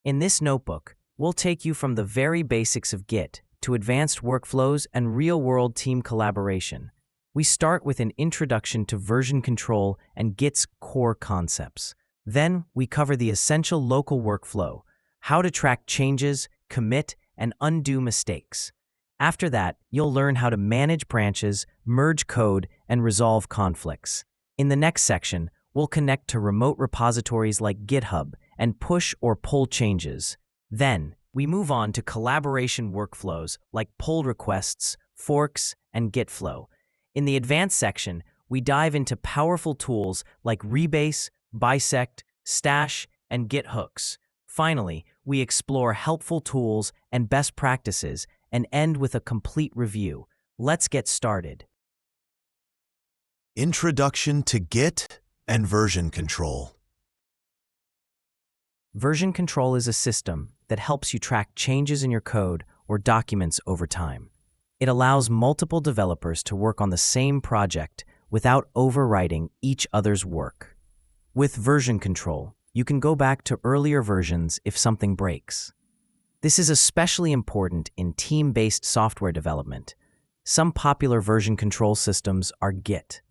In this notebook, we'll take you from the very basics of Git to advanced workflows and real-world team collaboration. We start with an introduction to version control and Git's core concepts. Then, we cover the essential local workflow, how to track changes, commit, and undo mistakes. After that, you'll learn how to manage branches, merge code, and resolve conflicts. In the next section, we'll connect to remote repositories like GitHub and push or pull changes. Then, we move on to collaboration workflows like pull requests, forks, and Git flow. In the advanced section, we dive into powerful tools like rebase, bisect, stash, and Git hooks. Finally, we explore helpful tools and best practices and end with a complete review. Let's get started. Introduction to Git and version control. Version control is a system that helps you track changes in your code or documents over time. It allows multiple developers to work on the same project without overwriting each other's work. With version control, you can go back to earlier versions if something breaks. This is especially important in team-based software development. Some popular version control systems are Git,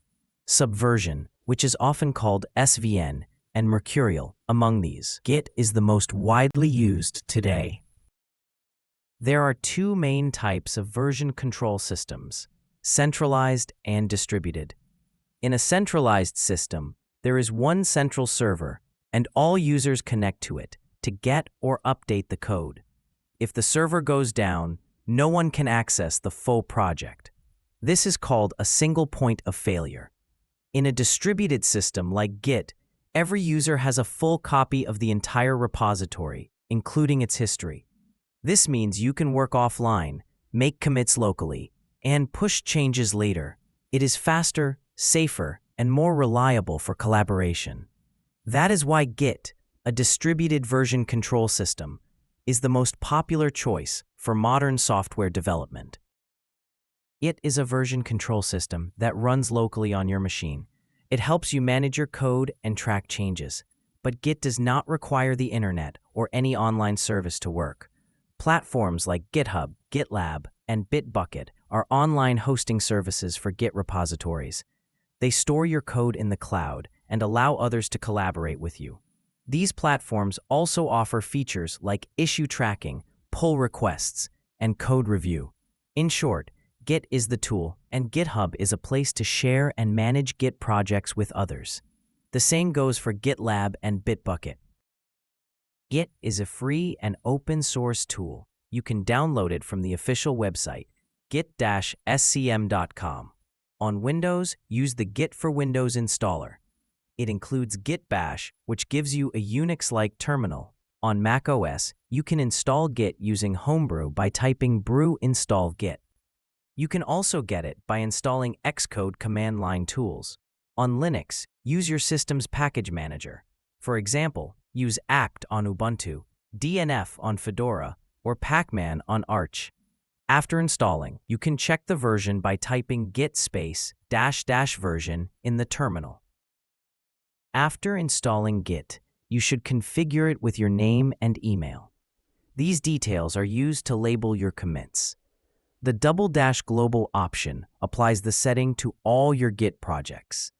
Subversion, which is often called SVN, and Mercurial. Among these, Git is the most widely used today. There are two main types of version control systems, centralized and distributed. In a centralized system, there is one central server, and all users connect to it to get or update the code. If the server goes down, no one can access the full project. This is called a single point of failure. In a distributed system like Git, every user has a full copy of the entire repository, including its history. This means you can work offline, make commits locally, and push changes later. It is faster, safer, and more reliable for collaboration. That is why Git, a distributed version control system, is the most popular choice for modern software development. It is a version control system that runs locally on your machine. It helps you manage your code and track changes, but Git does not require the internet or any online service to work. Platforms like GitHub, GitLab, and Bitbucket are online hosting services for Git repositories. They store your code in the cloud and allow others to collaborate with you. These platforms also offer features like issue tracking, pull requests, and code review. In short, Git is the tool, and GitHub is a place to share and manage Git projects with others. The same goes for GitLab and Bitbucket. Git is a free and open-source tool. You can download it from the official website, git-scm.com. On Windows, use the Git for Windows installer. It includes Git Bash, which gives you a Unix-like terminal. On macOS, you can install Git using Homebrew by typing brew install git. You can also get it by installing Xcode command line tools. On Linux, use your system's package manager. For example, use apt on Ubuntu, DNF on Fedora, or Pacman on Arch. After installing, you can check the version by typing git space -- version in the terminal. After installing Git, you should configure it with your name and email. These details are used to label your commits. The -- global option applies the setting to all your Git projects.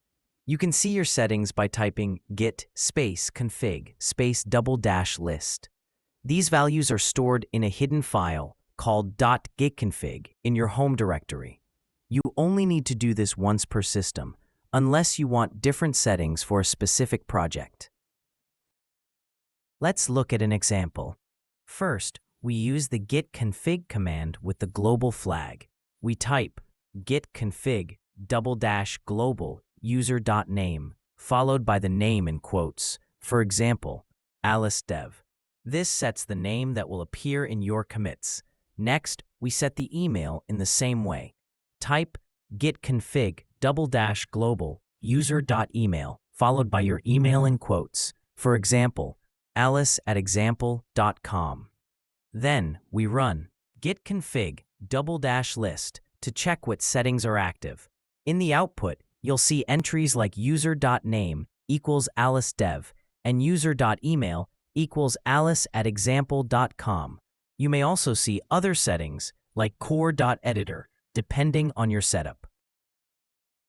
You can see your settings by typing git space config space -- list. These values are stored in a hidden file called .gitconfig in your home directory. You only need to do this once per system, unless you want different settings for a specific project. Let's look at an example. First, we use the git config command with the global flag. We type git config -- global user.name, followed by the name in quotes, for example, Alice Dev. This sets the name that will appear in your commits. Next, we set the email in the same way. Type git config -- global user.email, followed by your email in quotes, for example, alice@example.com. Then, we run git config -- list to check what settings are active. In the output, you'll see entries like user.name equals Alice Dev and user.email equals alice@example.com. You may also see other settings like core.editor, depending on your setup.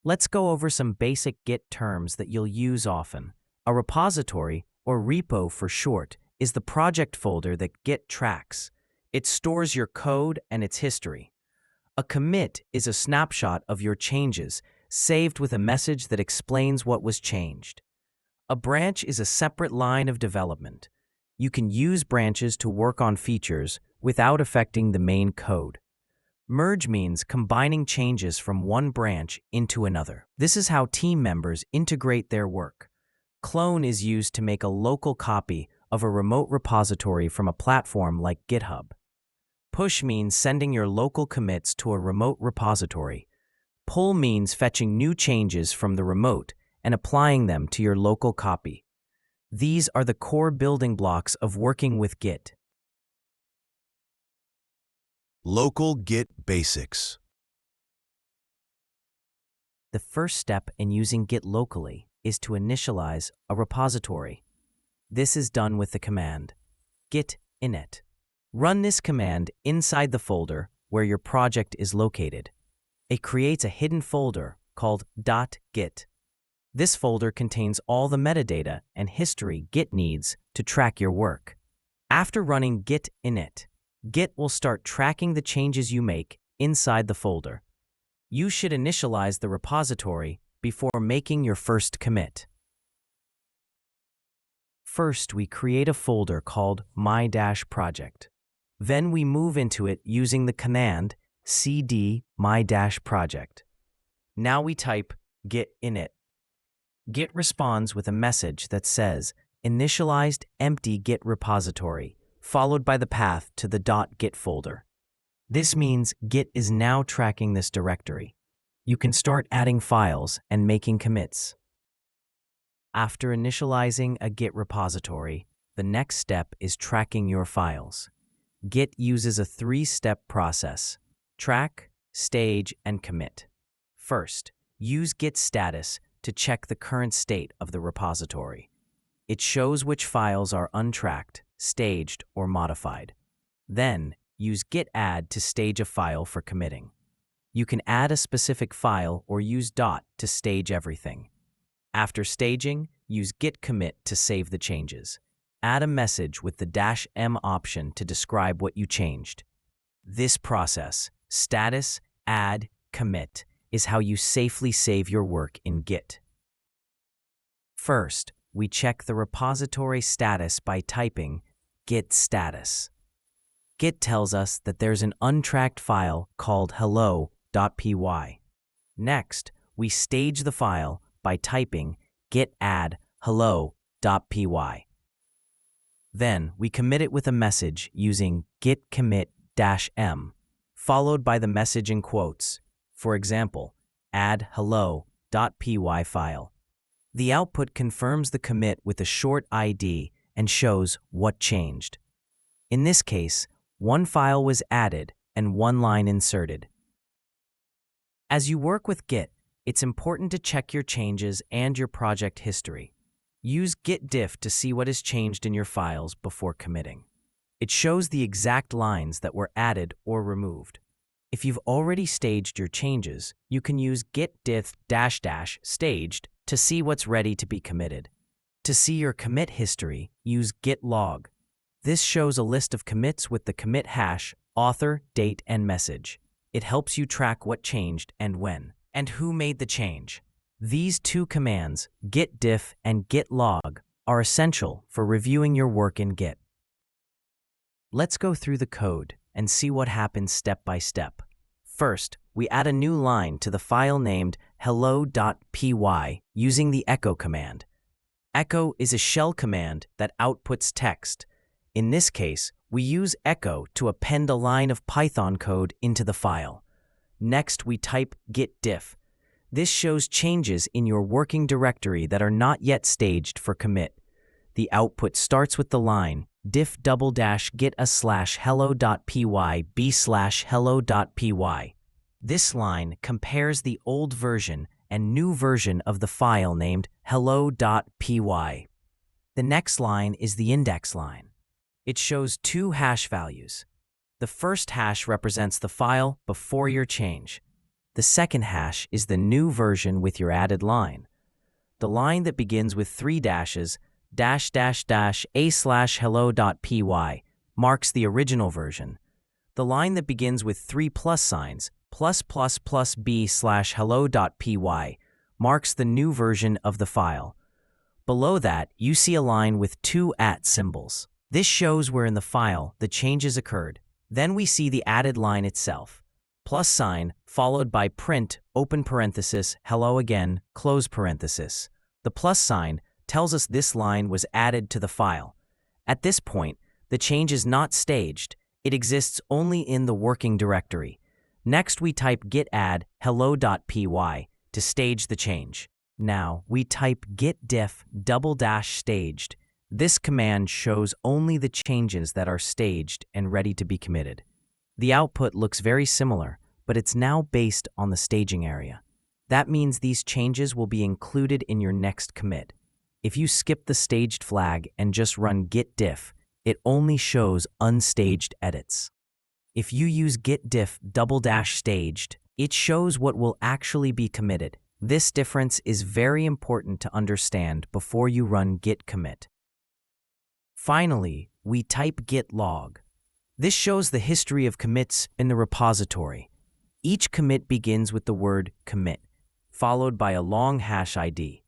Let's go over some basic Git terms that you'll use often. A repository, or repo for short, is the project folder that Git tracks. It stores your code and its history. A commit is a snapshot of your changes, saved with a message that explains what was changed. A branch is a separate line of development. You can use branches to work on features without affecting the main code. Merge means combining changes from one branch into another. This is how team members integrate their work. Clone is used to make a local copy of a remote repository from a platform like GitHub. Push means sending your local commits to a remote repository. Pull means fetching new changes from the remote and applying them to your local copy. These are the core building blocks of working with Git. Local Git basics. The first step in using Git locally is to initialize a repository. This is done with the command git init. Run this command inside the folder where your project is located. It creates a hidden folder called .git. This folder contains all the metadata and history Git needs to track your work. After running git init, Git will start tracking the changes you make inside the folder. You should initialize the repository before making your first commit. First, we create a folder called my-project. Then we move into it using the command cd my-project. Now we type git init. Git responds with a message that says initialized empty Git repository, followed by the path to the .git folder. This means Git is now tracking this directory. You can start adding files and making commits. After initializing a Git repository, the next step is tracking your files. Git uses a three-step process: track, stage, and commit. First, use Git status to check the current state of the repository. It shows which files are untracked, staged, or modified. Then, use git add to stage a file for committing. You can add a specific file or use dot to stage everything. After staging, use git commit to save the changes. Add a message with the -m option to describe what you changed. This process, status, add, commit, is how you safely save your work in Git. First, we check the repository status by typing git status. Git tells us that there's an untracked file called hello.py. Next, we stage the file by typing git add hello.py. Then, we commit it with a message using git commit -m, followed by the message in quotes. For example, add hello.py file. The output confirms the commit with a short ID and shows what changed. In this case, one file was added and one line inserted. As you work with Git, it's important to check your changes and your project history. Use Git diff to see what has changed in your files before committing. It shows the exact lines that were added or removed. If you've already staged your changes, you can use git diff -- staged to see what's ready to be committed. To see your commit history, use git log. This shows a list of commits with the commit hash, author, date, and message. It helps you track what changed and when, and who made the change. These two commands, git diff and git log, are essential for reviewing your work in Git. Let's go through the code and see what happens step by step. First, we add a new line to the file named hello.py using the echo command. Echo is a shell command that outputs text. In this case, we use echo to append a line of Python code into the file. Next, we type git diff. This shows changes in your working directory that are not yet staged for commit. The output starts with the line diff --git a/hello.py b/hello.py. This line compares the old version and new version of the file named hello.py. The next line is the index line. It shows two hash values. The first hash represents the file before your change. The second hash is the new version with your added line. The line that begins with 3 dashes, --a/hello.py, marks the original version. The line that begins with 3 plus signs, +++b/hello.py, marks the new version of the file. Below that, you see a line with 2 @ symbols. This shows where in the file the changes occurred. Then we see the added line itself. Plus sign followed by print, open parenthesis, hello again, close parenthesis. The plus sign tells us this line was added to the file. At this point, the change is not staged. It exists only in the working directory. Next, we type git add hello.py to stage the change. Now, we type git diff --staged. This command shows only the changes that are staged and ready to be committed. The output looks very similar, but it's now based on the staging area. That means these changes will be included in your next commit. If you skip the staged flag and just run git diff, it only shows unstaged edits. If you use git diff --staged, it shows what will actually be committed. This difference is very important to understand before you run git commit. Finally, we type git log. This shows the history of commits in the repository. Each commit begins with the word commit, followed by a long hash ID.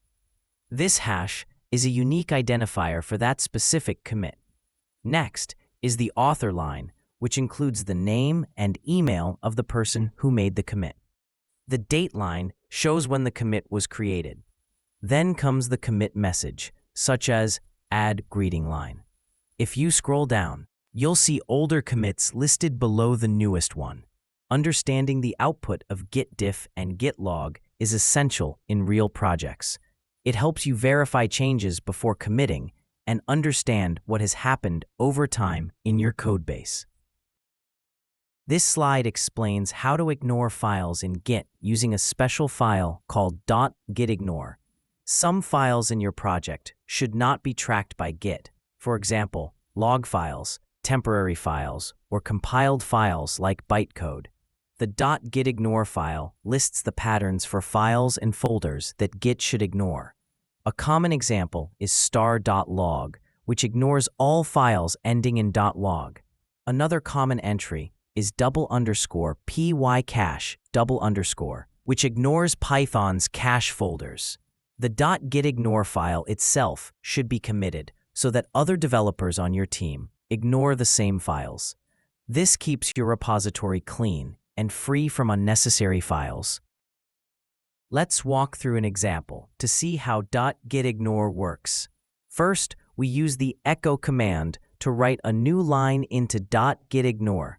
This hash is a unique identifier for that specific commit. Next is the author line, which includes the name and email of the person who made the commit. The date line shows when the commit was created. Then comes the commit message, such as add greeting line. If you scroll down, you'll see older commits listed below the newest one. Understanding the output of git diff and git log is essential in real projects. It helps you verify changes before committing and understand what has happened over time in your codebase. This slide explains how to ignore files in Git using a special file called .gitignore. Some files in your project should not be tracked by Git. For example, log files, temporary files, or compiled files like bytecode. The .gitignore file lists the patterns for files and folders that Git should ignore. A common example is star.log, which ignores all files ending in .log. Another common entry is _pycache, which ignores Python's cache folders. The .gitignore file itself should be committed so that other developers on your team ignore the same files. This keeps your repository clean and free from unnecessary files. Let's walk through an example to see how .gitignore works. First, we use the echo command to write a new line into .gitignore.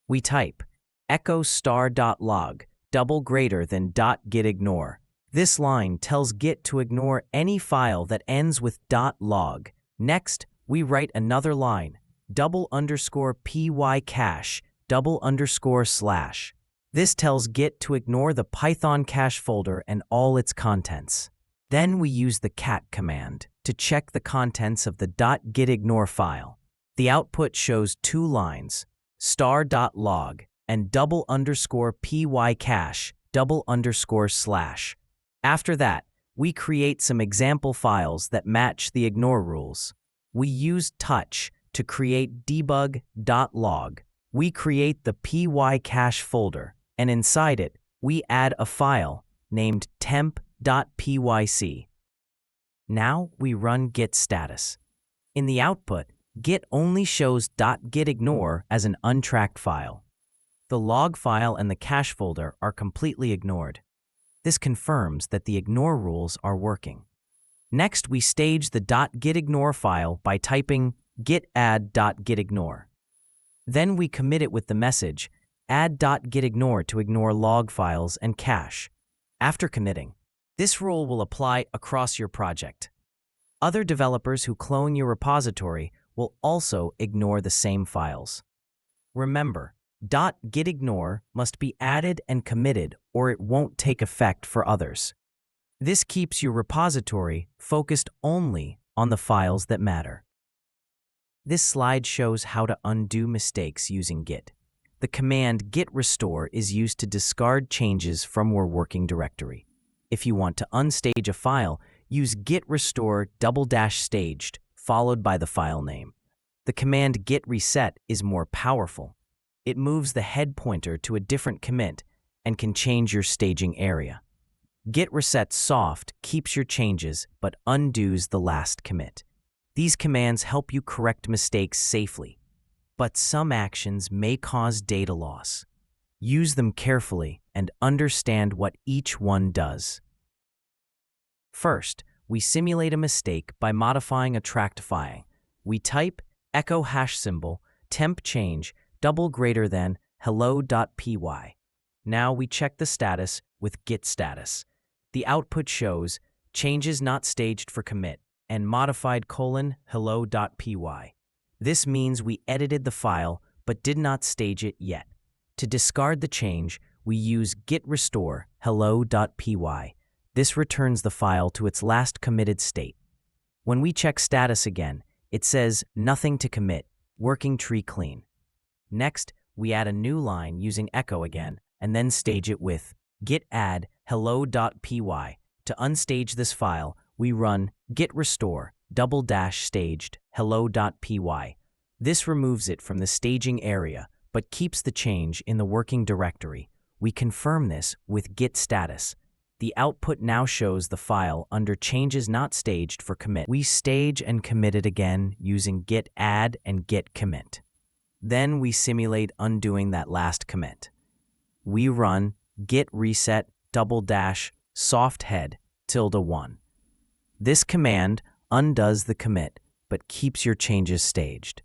We type echo star.log >gitignore. This line tells Git to ignore any file that ends with .log. Next, we write another line, _pycache // This tells Git to ignore the Python cache folder and all its contents. Then we use the cat command to check the contents of the .gitignore file. The output shows two lines, star.log and _pycache //. After that, we create some example files that match the ignore rules. We use touch to create debug.log. We create the pycache folder, and inside it, we add a file named temp.pyc. Now we run git status. In the output, Git only shows .gitignore as an untracked file. The log file and the cache folder are completely ignored. This confirms that the ignore rules are working. Next, we stage the .gitignore file by typing git add.gitignore. Then we commit it with the message add.gitignore to ignore log files and cache. After committing, this rule will apply across your project. Other developers who clone your repository will also ignore the same files. Remember, .gitignore must be added and committed or it won't take effect for others. This keeps your repository focused only on the files that matter. This slide shows how to undo mistakes using Git. The command git restore is used to discard changes from your working directory. If you want to unstage a file, use git restore --staged followed by the file name. The command git reset is more powerful. It moves the head pointer to a different commit and can change your staging area. Git reset soft keeps your changes but undoes the last commit. These commands help you correct mistakes safely, but some actions may cause data loss. Use them carefully and understand what each one does. First, we simulate a mistake by modifying a tracked file. We type echo hash symbol temp change > hello.py. Now we check the status with git status. The output shows changes not staged for commit and modified :hello.py. This means we edited the file but did not stage it yet. To discard the change, we use git restore hello.py. This returns the file to its last committed state. When we check status again, it says nothing to commit, working tree clean. Next, we add a new line using echo again and then stage it with git add hello.py. To unstage this file, we run git restore --staged hello.py. This removes it from the staging area but keeps the change in the working directory. We confirm this with git status. The output now shows the file under changes not staged for commit. We stage and commit it again using git add and git commit. Then we simulate undoing that last commit. We run git reset --softhead ~1. This command undoes the commit but keeps your changes staged.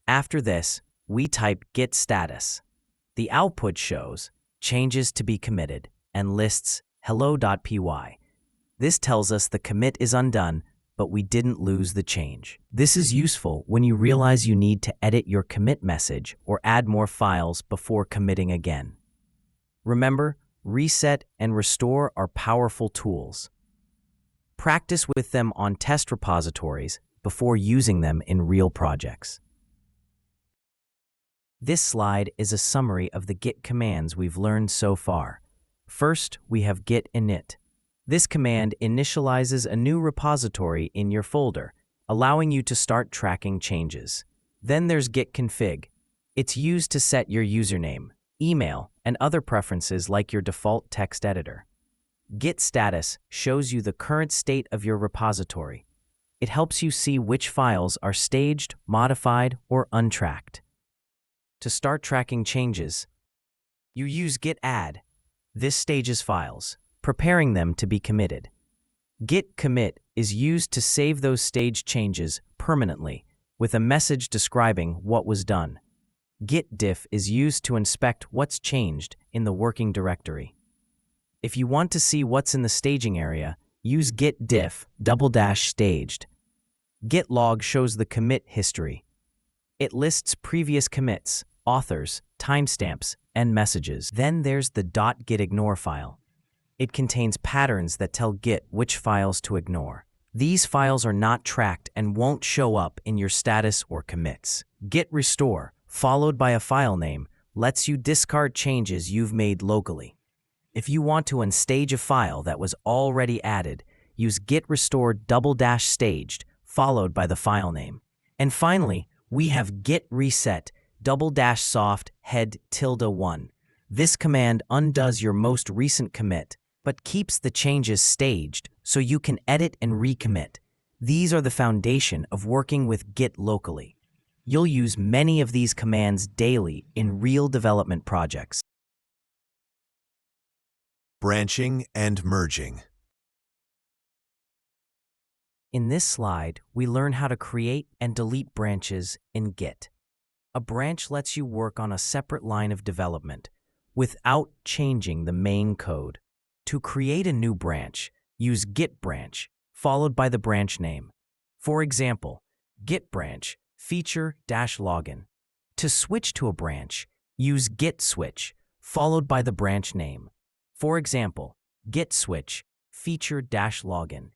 After this, we type git status. The output shows changes to be committed and lists hello.py. This tells us the commit is undone, but we didn't lose the change. This is useful when you realize you need to edit your commit message or add more files before committing again. Remember, reset and restore are powerful tools. Practice with them on test repositories before using them in real projects. This slide is a summary of the Git commands we've learned so far. First, we have git init. This command initializes a new repository in your folder, allowing you to start tracking changes. Then there's git config. It's used to set your username, email, and other preferences like your default text editor. Git status shows you the current state of your repository. It helps you see which files are staged, modified, or untracked. To start tracking changes, you use git add. This stages files, preparing them to be committed. Git commit is used to save those staged changes permanently with a message describing what was done. Git diff is used to inspect what's changed in the working directory. If you want to see what's in the staging area, use git diff --staged. Git log shows the commit history. It lists previous commits, authors, timestamps, and messages. Then there's the .gitignore file. It contains patterns that tell Git which files to ignore. These files are not tracked and won't show up in your status or commits. Git restore, followed by a file name, lets you discard changes you've made locally. If you want to unstage a file that was already added, use git restore --staged, followed by the file name. And finally, we have git reset --soft head ~1. This command undoes your most recent commit, but keeps the changes staged so you can edit and recommit. These are the foundation of working with Git locally. You'll use many of these commands daily in real development projects. Branching and merging. In this slide, we learn how to create and delete branches in Git. A branch lets you work on a separate line of development without changing the main code. To create a new branch, use git branch, followed by the branch name. For example, git branch feature-login. To switch to a branch, use git switch, followed by the branch name. For example, git switch feature-login.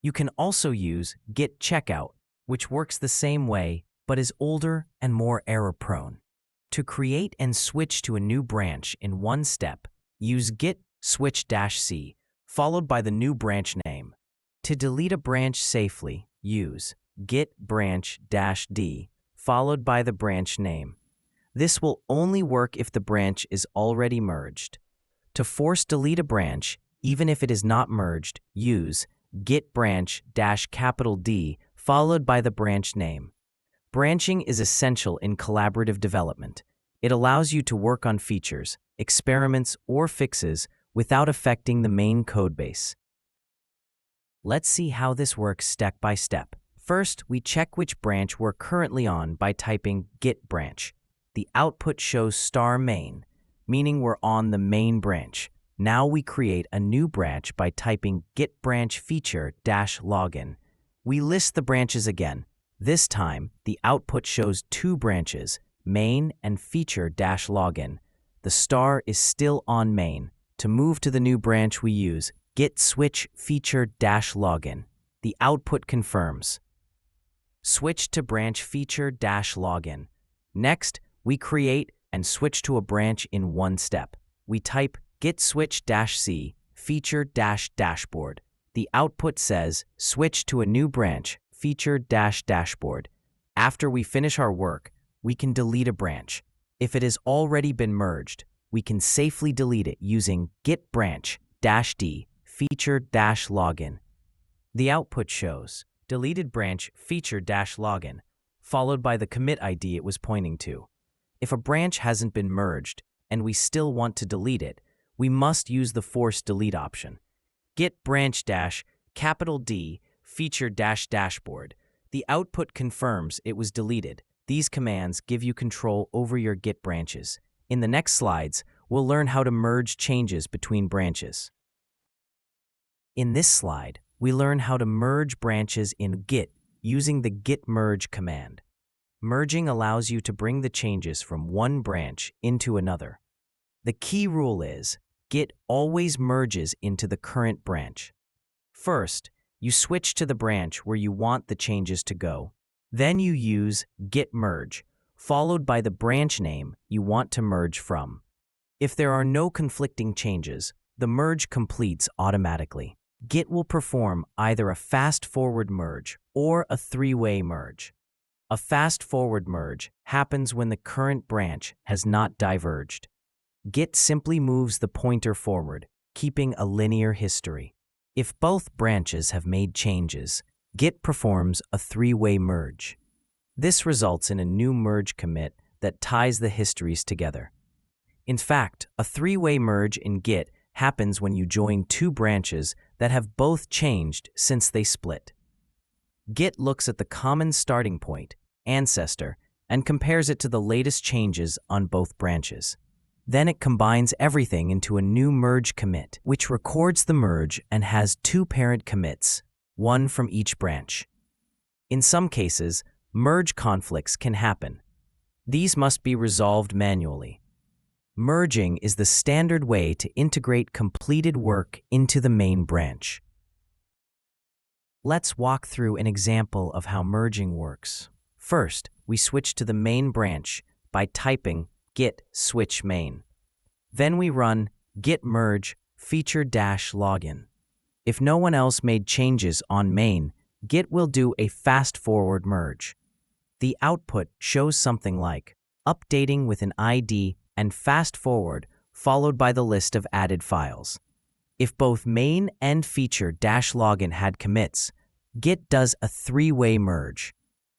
You can also use Git checkout, which works the same way but is older and more error-prone. To create and switch to a new branch in one step, use git switch-c, followed by the new branch name. To delete a branch safely, use git branch-d, followed by the branch name. This will only work if the branch is already merged. To force delete a branch, even if it is not merged, use git branch-D, followed by the branch name. Branching is essential in collaborative development. It allows you to work on features, experiments, or fixes without affecting the main codebase. Let's see how this works step by step. First, we check which branch we're currently on by typing git branch. The output shows *main, meaning we're on the main branch. Now we create a new branch by typing git branch feature-login. We list the branches again. This time, the output shows two branches, main and feature-login. The star is still on main. To move to the new branch, we use git switch feature-login. The output confirms. Switch to branch feature-login. Next, we create and switch to a branch in one step. We type git switch-c feature-dashboard. The output says switch to a new branch, feature-dashboard. After we finish our work, we can delete a branch. If it has already been merged, we can safely delete it using git branch-d feature-login. The output shows deleted branch feature-login, followed by the commit ID it was pointing to. If a branch hasn't been merged and we still want to delete it, we must use the force delete option. Git branch-D feature-dashboard. The output confirms it was deleted. These commands give you control over your Git branches. In the next slides, we'll learn how to merge changes between branches. In this slide, we learn how to merge branches in Git using the git merge command. Merging allows you to bring the changes from one branch into another. The key rule is Git always merges into the current branch. First, you switch to the branch where you want the changes to go. Then you use git merge, followed by the branch name you want to merge from. If there are no conflicting changes, the merge completes automatically. Git will perform either a fast-forward merge or a three-way merge. A fast-forward merge happens when the current branch has not diverged. Git simply moves the pointer forward, keeping a linear history. If both branches have made changes, Git performs a three-way merge. This results in a new merge commit that ties the histories together. In fact, a three-way merge in Git happens when you join two branches that have both changed since they split. Git looks at the common starting point, ancestor, and compares it to the latest changes on both branches. Then it combines everything into a new merge commit, which records the merge and has two parent commits, one from each branch. In some cases, merge conflicts can happen. These must be resolved manually. Merging is the standard way to integrate completed work into the main branch. Let's walk through an example of how merging works. First, we switch to the main branch by typing git switch main. Then we run git merge feature-login. If no one else made changes on main, Git will do a fast-forward merge. The output shows something like updating with an ID and fast-forward, followed by the list of added files. If both main and feature-login had commits, Git does a three-way merge.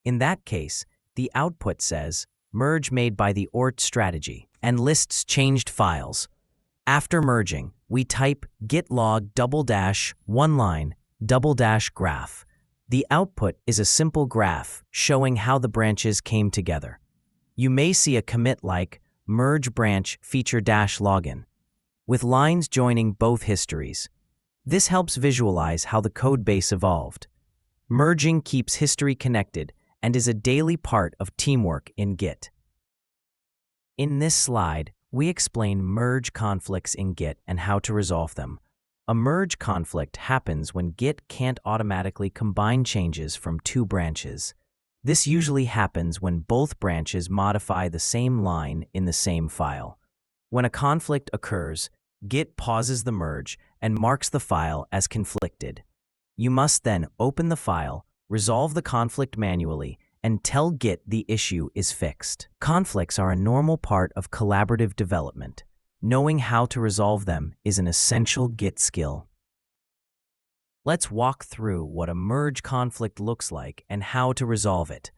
In that case, the output says merge made by the ORT strategy and lists changed files. After merging, we type git log _one line _graph. The output is a simple graph showing how the branches came together. You may see a commit like merge branch feature-login, with lines joining both histories. This helps visualize how the codebase evolved. Merging keeps history connected and is a daily part of teamwork in Git. In this slide, we explain merge conflicts in Git and how to resolve them. A merge conflict happens when Git can't automatically combine changes from two branches. This usually happens when both branches modify the same line in the same file. When a conflict occurs, Git pauses the merge and marks the file as conflicted. You must then open the file, resolve the conflict manually, and tell Git the issue is fixed. Conflicts are a normal part of collaborative development. Knowing how to resolve them is an essential Git skill. Let's walk through what a merge conflict looks like and how to resolve it.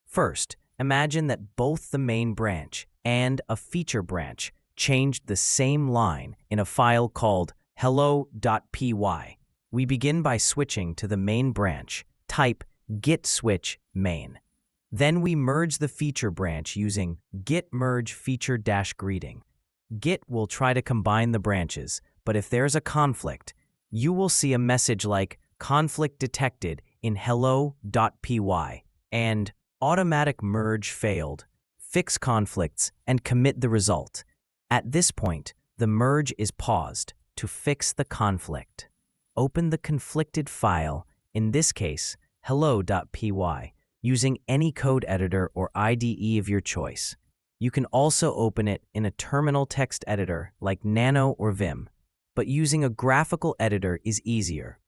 First, imagine that both the main branch and a feature branch changed the same line in a file called hello.py. We begin by switching to the main branch. Type git switch main. Then we merge the feature branch using git merge feature-greeting. Git will try to combine the branches, but if there's a conflict, you will see a message like conflict detected in hello.py and automatic merge failed. Fix conflicts and commit the result. At this point, the merge is paused to fix the conflict. Open the conflicted file, in this case, hello.py, using any code editor or IDE of your choice. You can also open it in a terminal text editor like Nano or Vim, but using a graphical editor is easier.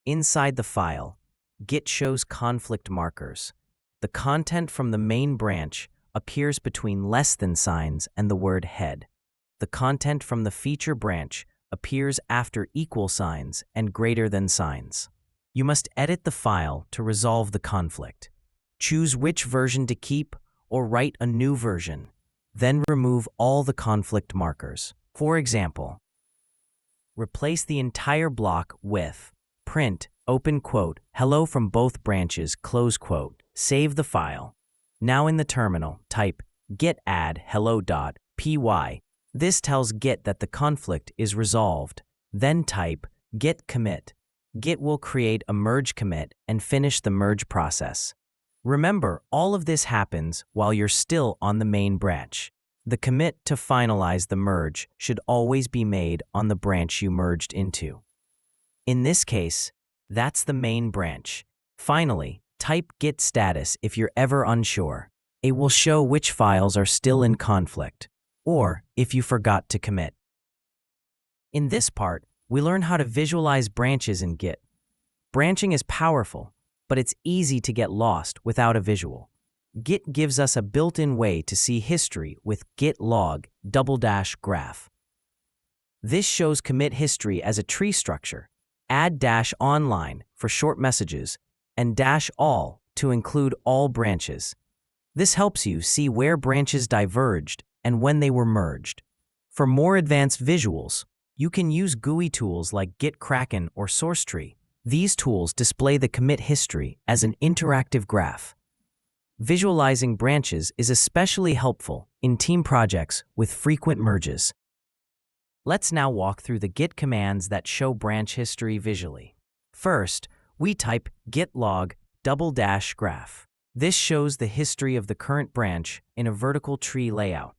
Inside the file, Git shows conflict markers. The content from the main branch appears between less than signs and the word head. The content from the feature branch appears after equal signs and greater than signs. You must edit the file to resolve the conflict. Choose which version to keep or write a new version. Then remove all the conflict markers. For example, replace the entire block with print, open quote, hello from both branches, close quote. Save the file. Now in the terminal, type git add hello.py. This tells Git that the conflict is resolved. Then type git commit. Git will create a merge commit and finish the merge process. Remember, all of this happens while you're still on the main branch. The commit to finalize the merge should always be made on the branch you merged into. In this case, that's the main branch. Finally, type git status if you're ever unsure. It will show which files are still in conflict, or if you forgot to commit. In this part, we learn how to visualize branches in Git. Branching is powerful, but it's easy to get lost without a visual. Git gives us a built-in way to see history with git log --graph. This shows commit history as a tree structure. Add -online for short messages and -all to include all branches. This helps you see where branches diverged and when they were merged. For more advanced visuals, you can use GUI tools like GitKraken or SourceTree. These tools display the commit history as an interactive graph. Visualizing branches is especially helpful in team projects with frequent merges. Let's now walk through the Git commands that show branch history visually. First, we type git log --graph. This shows the history of the current branch in a vertical tree layout.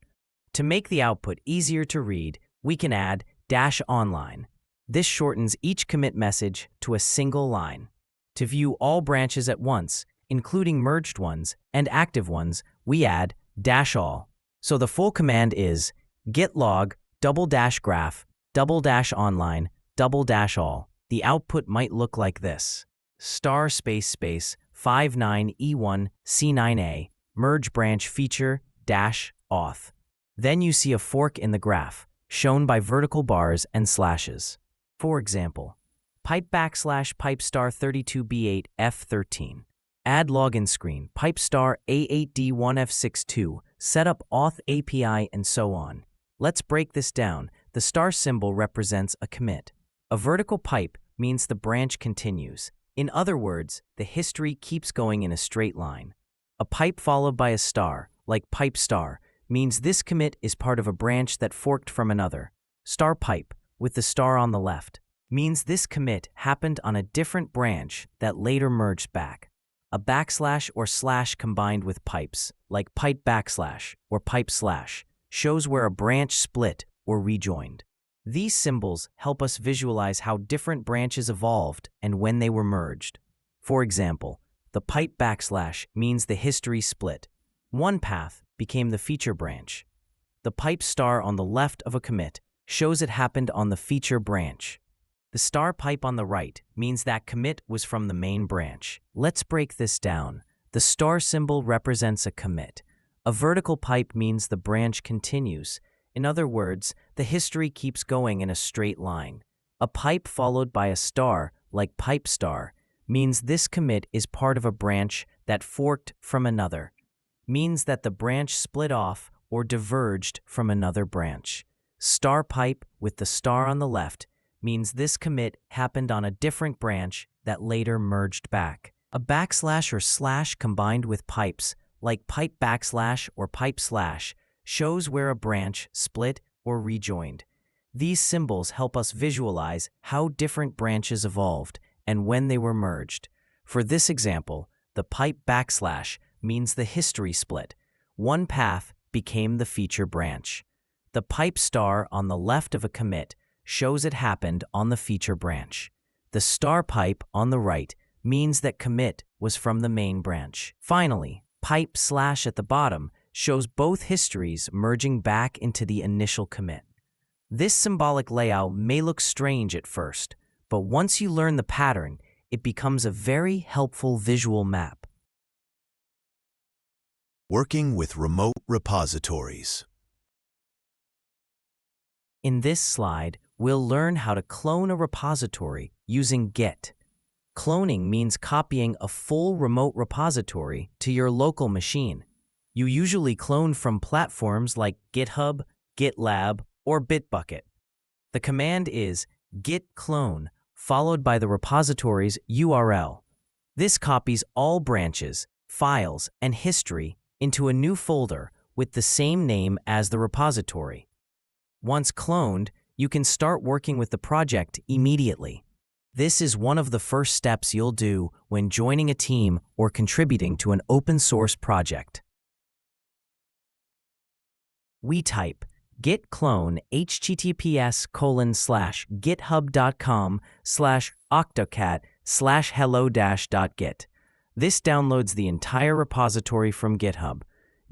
To make the output easier to read, we can add -online. This shortens each commit message to a single line. To view all branches at once, including merged ones and active ones, we add -all. So the full command is git log --graph --online --all. The output might look like this: *59E1C9A merge branch feature -auth. Then you see a fork in the graph, shown by vertical bars and slashes. For example, pipe /pipe *32B8 F13. Add login screen, pipe *A8D1F62, set up auth API, and so on. Let's break this down. The star symbol represents a commit. A vertical pipe means the branch continues. In other words, the history keeps going in a straight line. A pipe followed by a star, like pipe star, means this commit is part of a branch that forked from another. Star pipe, with the star on the left, means this commit happened on a different branch that later merged back. A backslash or slash combined with pipes, like pipe / or pipe /, shows where a branch split or rejoined. These symbols help us visualize how different branches evolved and when they were merged. For example, the pipe backslash means the history split. One path became the feature branch. The pipe star on the left of a commit shows it happened on the feature branch. The star pipe on the right means that commit was from the main branch. Let's break this down. The star symbol represents a commit. A vertical pipe means the branch continues. In other words, the history keeps going in a straight line. A pipe followed by a star, like pipe star, means this commit is part of a branch that forked from another. Means that the branch split off or diverged from another branch. Star pipe with the star on the left means this commit happened on a different branch that later merged back. A backslash or slash combined with pipes, like pipe backslash or pipe slash, shows where a branch split or rejoined. These symbols help us visualize how different branches evolved and when they were merged. For this example, the pipe backslash means the history split. One path became the feature branch. The pipe star on the left of a commit shows it happened on the feature branch. The star pipe on the right means that commit was from the main branch. Finally, pipe slash at the bottom shows both histories merging back into the initial commit. This symbolic layout may look strange at first, but once you learn the pattern, it becomes a very helpful visual map. Working with remote repositories. In this slide, we'll learn how to clone a repository using Git. Cloning means copying a full remote repository to your local machine. You usually clone from platforms like GitHub, GitLab, or Bitbucket. The command is git clone, followed by the repository's URL. This copies all branches, files, and history into a new folder with the same name as the repository. Once cloned, you can start working with the project immediately. This is one of the first steps you'll do when joining a team or contributing to an open source project. We type git clone https://github.com/octocat/hello-.git. This downloads the entire repository from GitHub.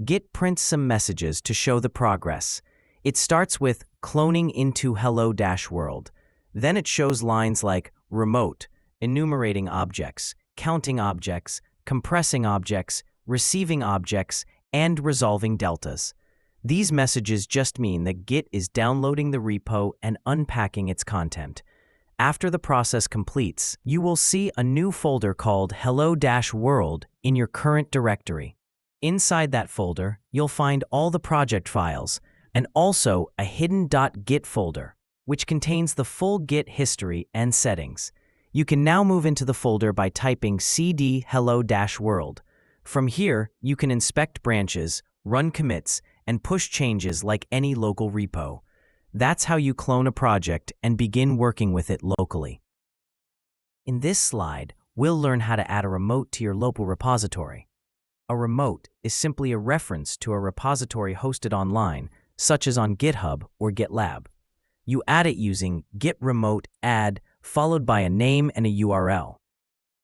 Git prints some messages to show the progress. It starts with cloning into hello-world. Then it shows lines like remote, enumerating objects, counting objects, compressing objects, receiving objects, and resolving deltas. These messages just mean that Git is downloading the repo and unpacking its content. After the process completes, you will see a new folder called hello-world in your current directory. Inside that folder, you'll find all the project files, and also a hidden .git folder, which contains the full Git history and settings. You can now move into the folder by typing cd hello-world. From here, you can inspect branches, run commits, and push changes like any local repo. That's how you clone a project and begin working with it locally. In this slide, we'll learn how to add a remote to your local repository. A remote is simply a reference to a repository hosted online, such as on GitHub or GitLab. You add it using git remote add followed by a name and a URL.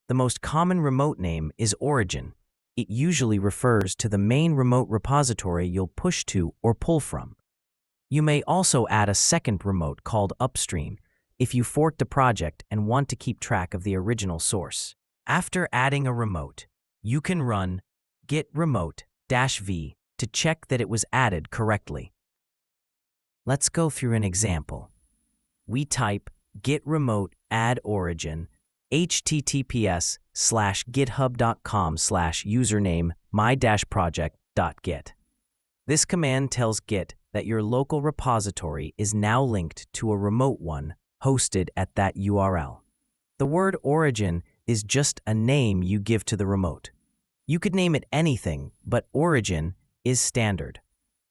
The most common remote name is origin. It usually refers to the main remote repository you'll push to or pull from. You may also add a second remote called upstream if you forked a project and want to keep track of the original source. After adding a remote, you can run git remote-v to check that it was added correctly. Let's go through an example. We type git remote add origin https://github.com/username my-project.git. This command tells Git that your local repository is now linked to a remote one hosted at that URL. The word origin is just a name you give to the remote. You could name it anything, but origin is standard.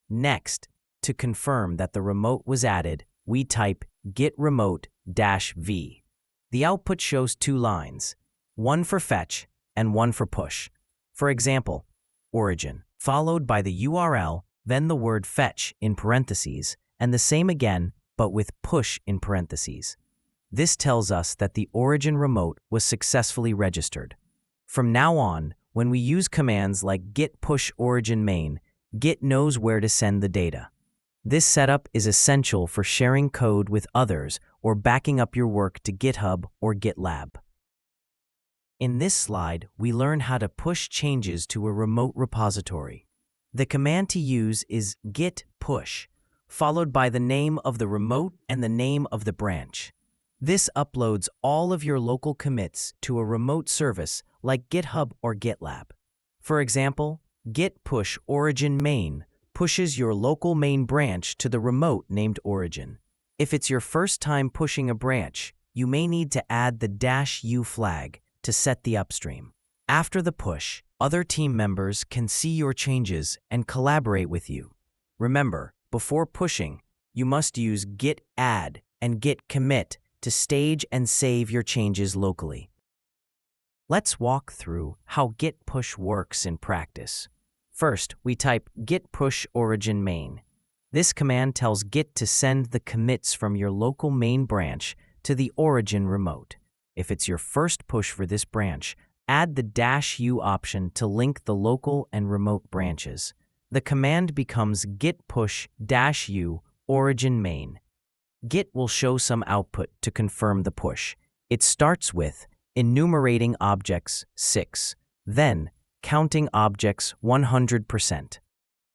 Next, to confirm that the remote was added, we type git remote-v. The output shows two lines, one for fetch and one for push. For example, origin, followed by the URL, then the word fetch in parentheses, and the same again but with push in parentheses. This tells us that the origin remote was successfully registered. From now on, when we use commands like git push origin main, Git knows where to send the data. This setup is essential for sharing code with others or backing up your work to GitHub or GitLab. In this slide, we learn how to push changes to a remote repository. The command to use is git push, followed by the name of the remote and the name of the branch. This uploads all of your local commits to a remote service like GitHub or GitLab. For example, git push origin main pushes your local main branch to the remote named origin. If it's your first time pushing a branch, you may need to add the -u flag to set the upstream. After the push, other team members can see your changes and collaborate with you. Remember, before pushing, you must use git add and git commit to stage and save your changes locally. Let's walk through how git push works in practice. First, we type git push origin main. This command tells Git to send the commits from your local main branch to the origin remote. If it's your first push for this branch, add the -u option to link the local and remote branches. The command becomes git push -u origin main. Git will show some output to confirm the push. It starts with enumerating objects 6, then counting objects 100%.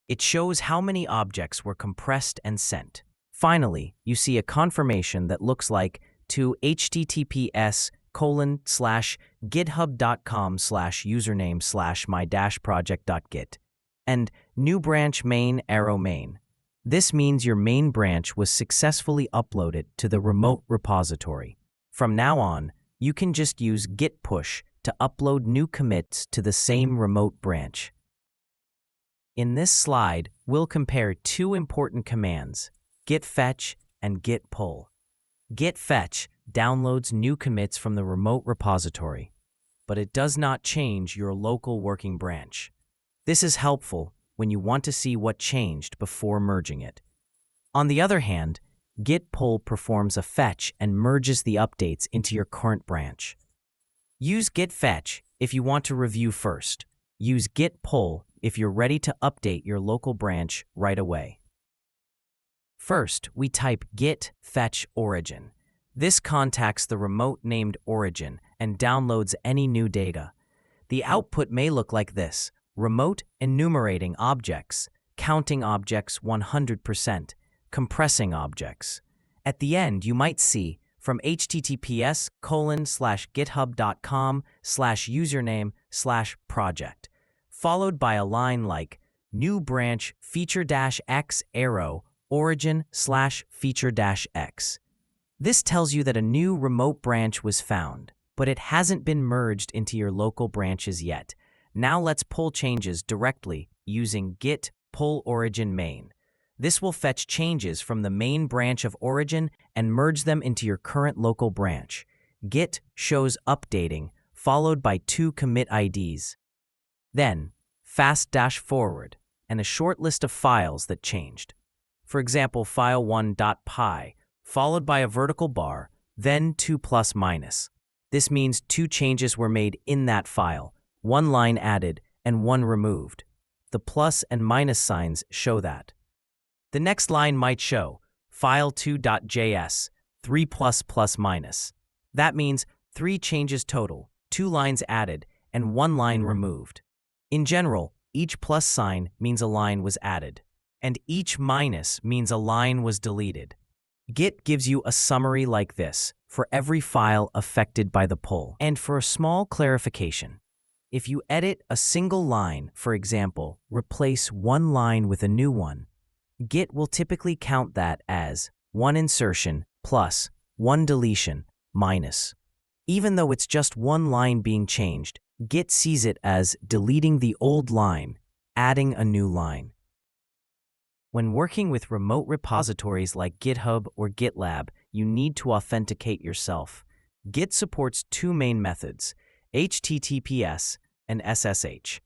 It shows how many objects were compressed and sent. Finally, you see a confirmation that looks like to https://github.com/username/my-project.git and new branch main arrow main. This means your main branch was successfully uploaded to the remote repository. From now on, you can just use git push to upload new commits to the same remote branch. In this slide, we'll compare two important commands, git fetch and git pull. Git fetch downloads new commits from the remote repository, but it does not change your local working branch. This is helpful when you want to see what changed before merging it. On the other hand, git pull performs a fetch and merges the updates into your current branch. Use git fetch if you want to review first. Use git pull if you're ready to update your local branch right away. First, we type git fetch origin. This contacts the remote named origin and downloads any new data. The output may look like this: remote enumerating objects, counting objects 100%, compressing objects. At the end, you might see from https://github.com/username/project, followed by a line like new branch feature-x arrow origin/feature-x. This tells you that a new remote branch was found, but it hasn't been merged into your local branches yet. Now let's pull changes directly using git pull origin main. This will fetch changes from the main branch of origin and merge them into your current local branch. Git shows updating, followed by 2 commit IDs. Then, fast-forward, and a short list of files that changed. For example, file1.py, followed by a vertical bar, then 2+-. This means 2 changes were made in that file, 1 line added and 1 removed. The plus and minus signs show that. The next line might show file2.js, 3++-. That means 3 changes total, 2 lines added, and 1 line removed. In general, each plus sign means a line was added, and each minus means a line was deleted. Git gives you a summary like this for every file affected by the pull. And for a small clarification, if you edit a single line, for example, replace 1 line with a new one, Git will typically count that as 1 insertion plus 1 deletion minus. Even though it's just 1 line being changed, Git sees it as deleting the old line, adding a new line. When working with remote repositories like GitHub or GitLab, you need to authenticate yourself. Git supports 2 main methods, HTTPS and SSH.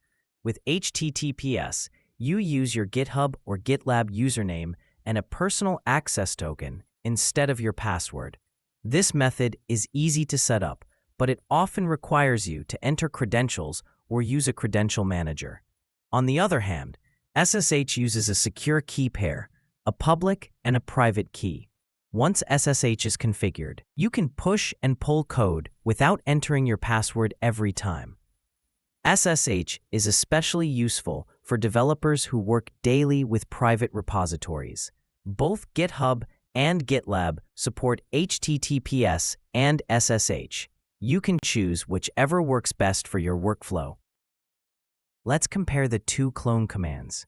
With HTTPS, you use your GitHub or GitLab username and a personal access token, instead of your password. This method is easy to set up, but it often requires you to enter credentials or use a credential manager. On the other hand, SSH uses a secure key pair, a public and a private key. Once SSH is configured, you can push and pull code without entering your password every time. SSH is especially useful for developers who work daily with private repositories. Both GitHub and GitLab support HTTPS and SSH. You can choose whichever works best for your workflow. Let's compare the two clone commands.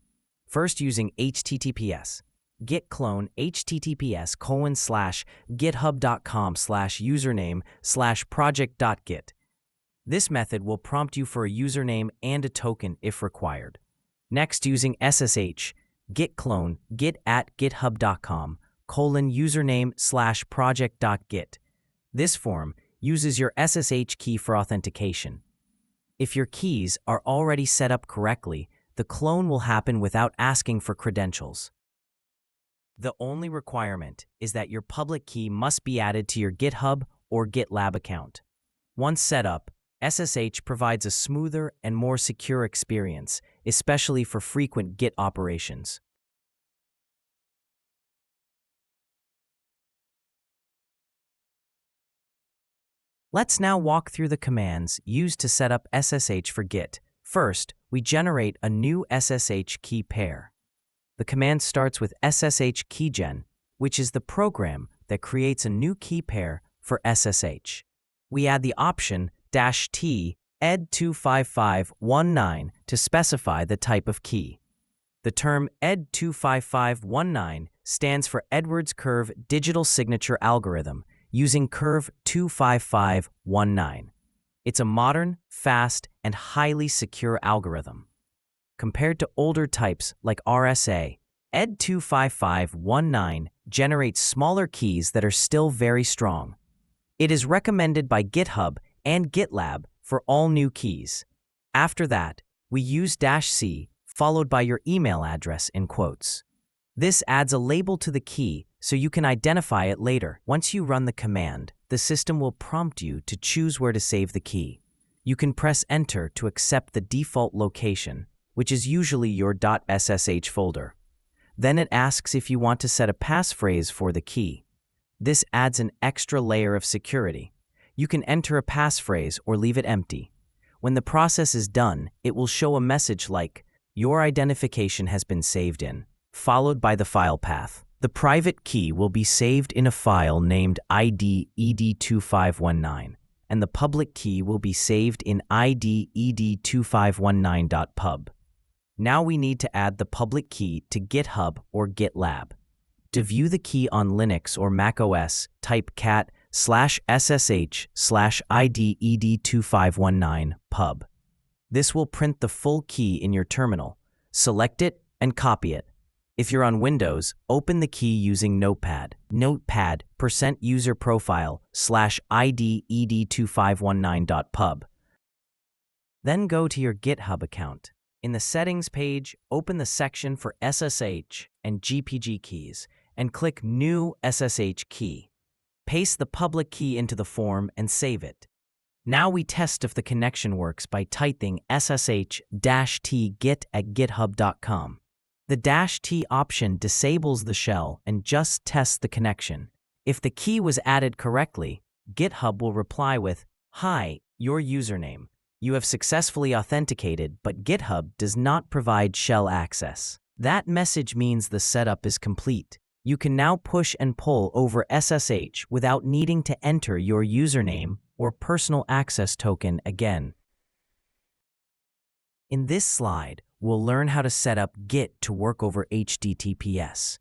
First, using HTTPS. Git clone https://github.com/username/project.git. This method will prompt you for a username and a token if required. Next, using SSH, git clone git@github.com:username/project.git. This form uses your SSH key for authentication. If your keys are already set up correctly, the clone will happen without asking for credentials. The only requirement is that your public key must be added to your GitHub or GitLab account. Once set up, SSH provides a smoother and more secure experience, especially for frequent Git operations. Let's now walk through the commands used to set up SSH for Git. First, we generate a new SSH key pair. The command starts with SSH keygen, which is the program that creates a new key pair for SSH. We add the option -t ed25519 to specify the type of key. The term ed25519 stands for Edwards Curve Digital Signature Algorithm, using curve 25519. It's a modern, fast, and highly secure algorithm. Compared to older types like RSA, ed25519 generates smaller keys that are still very strong. It is recommended by GitHub and GitLab for all new keys. After that, we use -c followed by your email address in quotes. This adds a label to the key so you can identify it later. Once you run the command, the system will prompt you to choose where to save the key. You can press Enter to accept the default location, which is usually your .ssh folder. Then it asks if you want to set a passphrase for the key. This adds an extra layer of security. You can enter a passphrase or leave it empty. When the process is done, it will show a message like, "Your identification has been saved in," followed by the file path. The private key will be saved in a file named ID ed2519, and the public key will be saved in ID ed2519.pub. Now we need to add the public key to GitHub or GitLab. To view the key on Linux or macOS, type cat/ssh/ID ed2519 pub. This will print the full key in your terminal. Select it and copy it. If you're on Windows, open the key using Notepad. Notepad %user profile/ID ed2519.pub. Then go to your GitHub account. In the Settings page, open the section for SSH and GPG keys and click New SSH key. Paste the public key into the form and save it. Now we test if the connection works by typing ssh-t git@github.com. The -t option disables the shell and just tests the connection. If the key was added correctly, GitHub will reply with, "Hi, your username. You have successfully authenticated, but GitHub does not provide shell access." That message means the setup is complete. You can now push and pull over SSH without needing to enter your username or personal access token again. In this slide, we'll learn how to set up Git to work over HTTPS.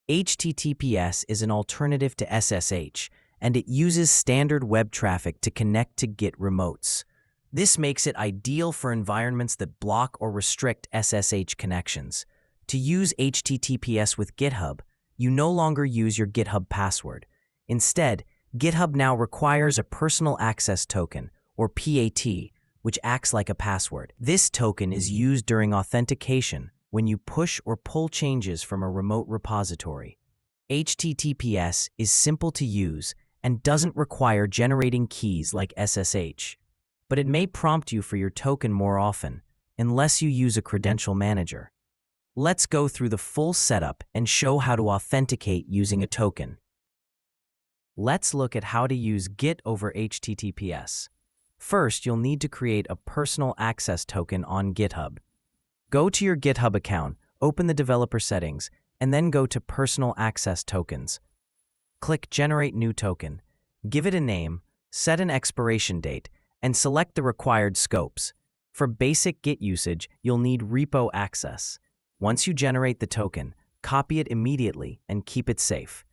HTTPS is an alternative to SSH, and it uses standard web traffic to connect to Git remotes. This makes it ideal for environments that block or restrict SSH connections. To use HTTPS with GitHub, you no longer use your GitHub password. Instead, GitHub now requires a personal access token, or PAT, which acts like a password. This token is used during authentication when you push or pull changes from a remote repository. HTTPS is simple to use and doesn't require generating keys like SSH, but it may prompt you for your token more often, unless you use a credential manager. Let's go through the full setup and show how to authenticate using a token. Let's look at how to use Git over HTTPS. First, you'll need to create a personal access token on GitHub. Go to your GitHub account, open the developer settings, and then go to Personal Access Tokens. Click Generate New Token. Give it a name, set an expiration date, and select the required scopes. For basic Git usage, you'll need repo access. Once you generate the token, copy it immediately and keep it safe.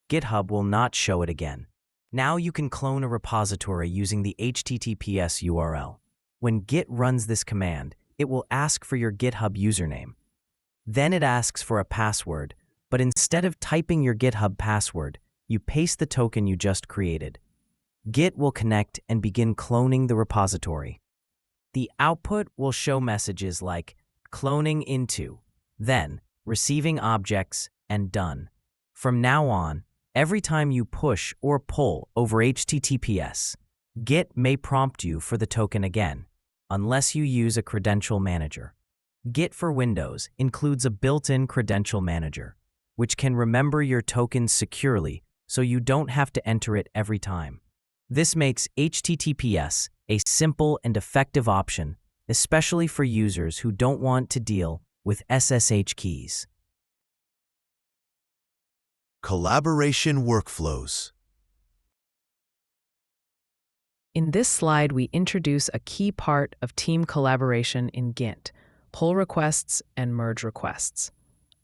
GitHub will not show it again. Now you can clone a repository using the HTTPS URL. When Git runs this command, it will ask for your GitHub username. Then it asks for a password, but instead of typing your GitHub password, you paste the token you just created. Git will connect and begin cloning the repository. The output will show messages like cloning into, then receiving objects, and done. From now on, every time you push or pull over HTTPS, Git may prompt you for the token again, unless you use a credential manager. Git for Windows includes a built-in credential manager, which can remember your tokens securely so you don't have to enter it every time. This makes HTTPS a simple and effective option, especially for users who don't want to deal with SSH keys. Collaboration workflows. In this slide, we introduce a key part of team collaboration in Git: pull requests and merge requests.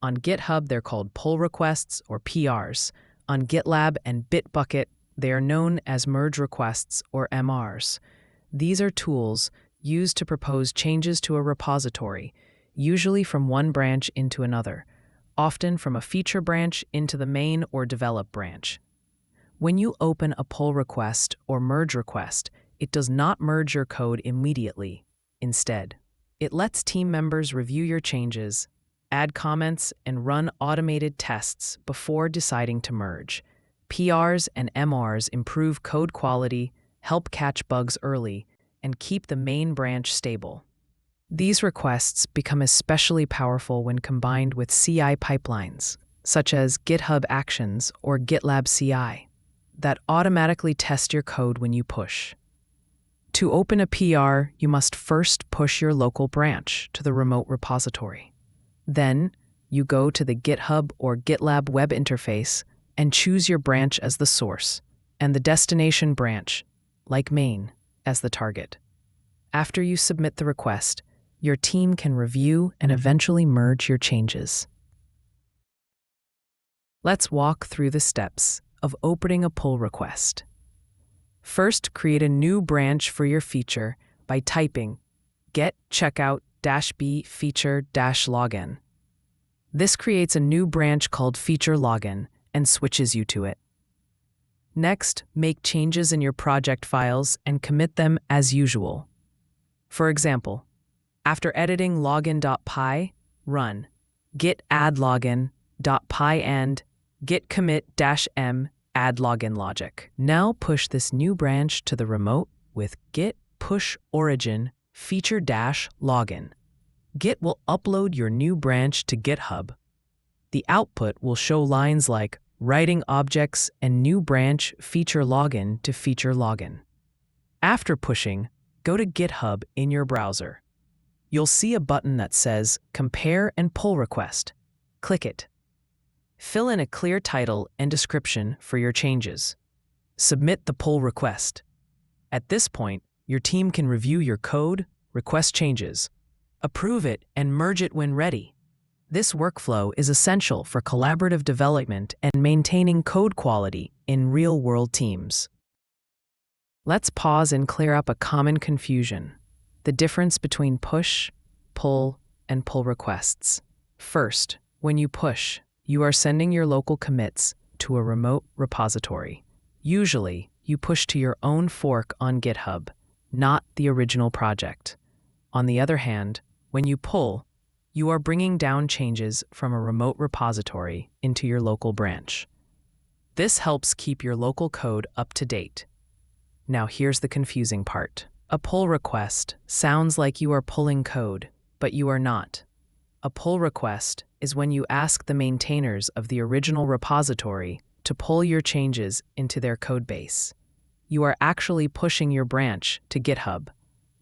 On GitHub, they're called pull requests or PRs. On GitLab and Bitbucket, they are known as merge requests or MRs. These are tools used to propose changes to a repository, usually from one branch into another, often from a feature branch into the main or develop branch. When you open a pull request or merge request, it does not merge your code immediately. Instead, it lets team members review your changes, add comments, and run automated tests before deciding to merge. PRs and MRs improve code quality, help catch bugs early, and keep the main branch stable. These requests become especially powerful when combined with CI pipelines, such as GitHub Actions or GitLab CI, that automatically test your code when you push. To open a PR, you must first push your local branch to the remote repository. Then, you go to the GitHub or GitLab web interface and choose your branch as the source, and the destination branch, like main, as the target. After you submit the request, your team can review and eventually merge your changes. Let's walk through the steps of opening a pull request. First, create a new branch for your feature by typing get checkout-b feature-login. This creates a new branch called feature login and switches you to it. Next, make changes in your project files and commit them as usual. For example, after editing login.py, run git add login.py and git commit-m add login logic. Now push this new branch to the remote with git push origin feature-login. Git will upload your new branch to GitHub. The output will show lines like writing objects and new branch feature login to feature login. After pushing, go to GitHub in your browser. You'll see a button that says Compare and Pull Request. Click it. Fill in a clear title and description for your changes. Submit the pull request. At this point, your team can review your code, request changes, approve it, and merge it when ready. This workflow is essential for collaborative development and maintaining code quality in real-world teams. Let's pause and clear up a common confusion: the difference between push, pull, and pull requests. First, when you push, you are sending your local commits to a remote repository. Usually, you push to your own fork on GitHub, not the original project. On the other hand, when you pull, You are bringing down changes from a remote repository into your local branch. This helps keep your local code up to date. Now here's the confusing part. A pull request sounds like you are pulling code, but you are not. A pull request is when you ask the maintainers of the original repository to pull your changes into their codebase. You are actually pushing your branch to GitHub,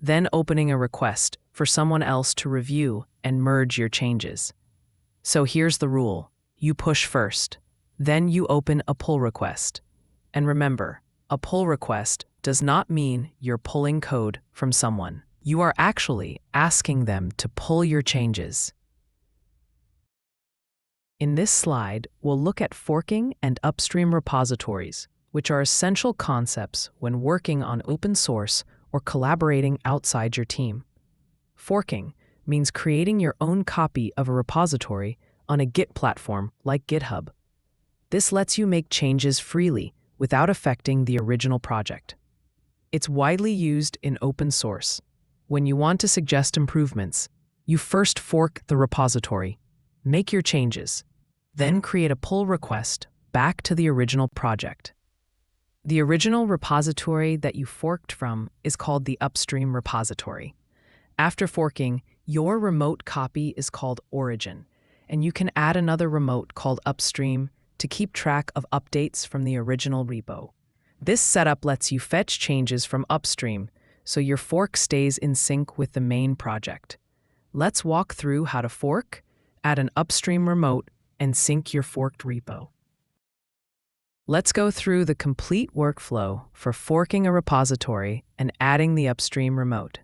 then opening a request for someone else to review and merge your changes. So here's the rule. You push first, then you open a pull request. And remember, a pull request does not mean you're pulling code from someone. You are actually asking them to pull your changes. In this slide, we'll look at forking and upstream repositories, which are essential concepts when working on open source or collaborating outside your team. Forking means creating your own copy of a repository on a Git platform like GitHub. This lets you make changes freely without affecting the original project. It's widely used in open source. When you want to suggest improvements, you first fork the repository, make your changes, then create a pull request back to the original project. The original repository that you forked from is called the upstream repository. After forking, your remote copy is called origin, and you can add another remote called upstream to keep track of updates from the original repo. This setup lets you fetch changes from upstream so your fork stays in sync with the main project. Let's walk through how to fork, add an upstream remote, and sync your forked repo. Let's go through the complete workflow for forking a repository and adding the upstream remote.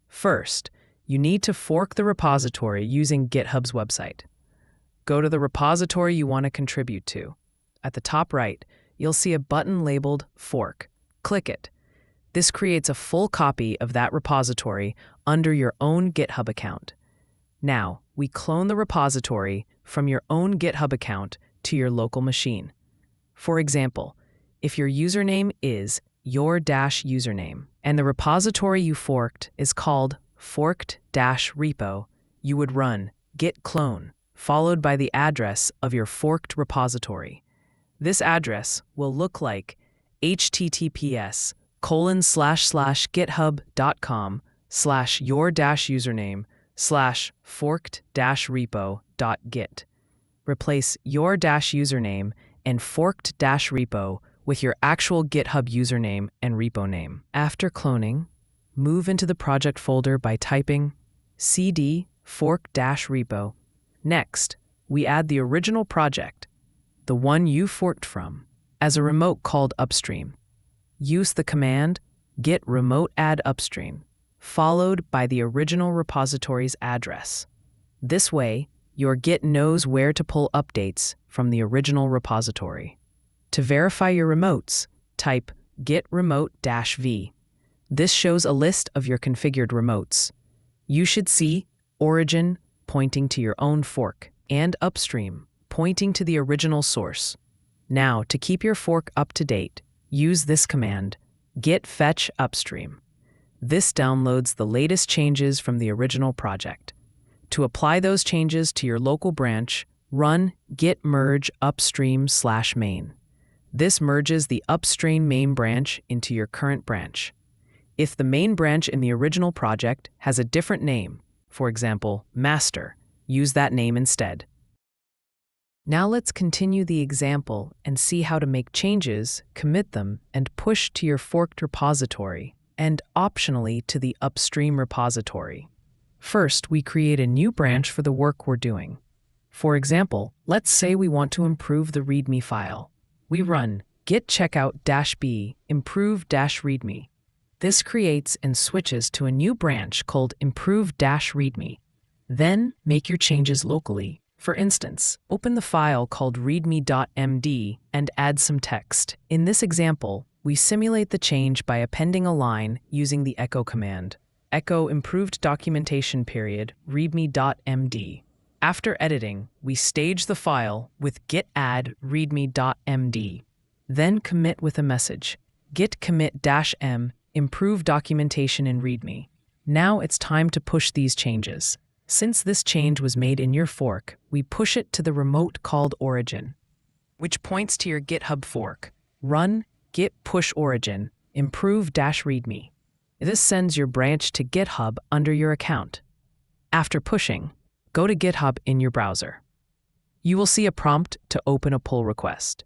First, you need to fork the repository using GitHub's website. Go to the repository you want to contribute to. At the top right, you'll see a button labeled Fork. Click it. This creates a full copy of that repository under your own GitHub account. Now, we clone the repository from your own GitHub account to your local machine. For example, if your username is your-username and the repository you forked is called forked-repo, you would run git clone followed by the address of your forked repository. This address will look like https://github.com/your-username/forked-repo.git. Replace your-username and forked-repo with your actual GitHub username and repo name. After cloning, move into the project folder by typing cd fork-repo. Next, we add the original project, the one you forked from, as a remote called upstream. Use the command git remote add upstream, followed by the original repository's address. This way, your Git knows where to pull updates from the original repository. To verify your remotes, type git remote-v. This shows a list of your configured remotes. You should see origin pointing to your own fork and upstream pointing to the original source. Now, to keep your fork up to date, use this command, git fetch upstream. This downloads the latest changes from the original project. To apply those changes to your local branch, run git merge upstream/main. This merges the upstream main branch into your current branch. If the main branch in the original project has a different name, for example, master, use that name instead. Now let's continue the example and see how to make changes, commit them, and push to your forked repository, and optionally to the upstream repository. First, we create a new branch for the work we're doing. For example, let's say we want to improve the README file. We run git checkout-b improve-readme. This creates and switches to a new branch called improve-readme. Then, make your changes locally. For instance, open the file called readme.md and add some text. In this example, we simulate the change by appending a line using the echo command. Echo improved documentation period readme.md. After editing, we stage the file with git add readme.md. Then commit with a message, git commit-m improve documentation in readme. Now it's time to push these changes. Since this change was made in your fork, we push it to the remote called origin, which points to your GitHub fork. Run git push origin improve-readme. This sends your branch to GitHub under your account. After pushing, go to GitHub in your browser. You will see a prompt to open a pull request.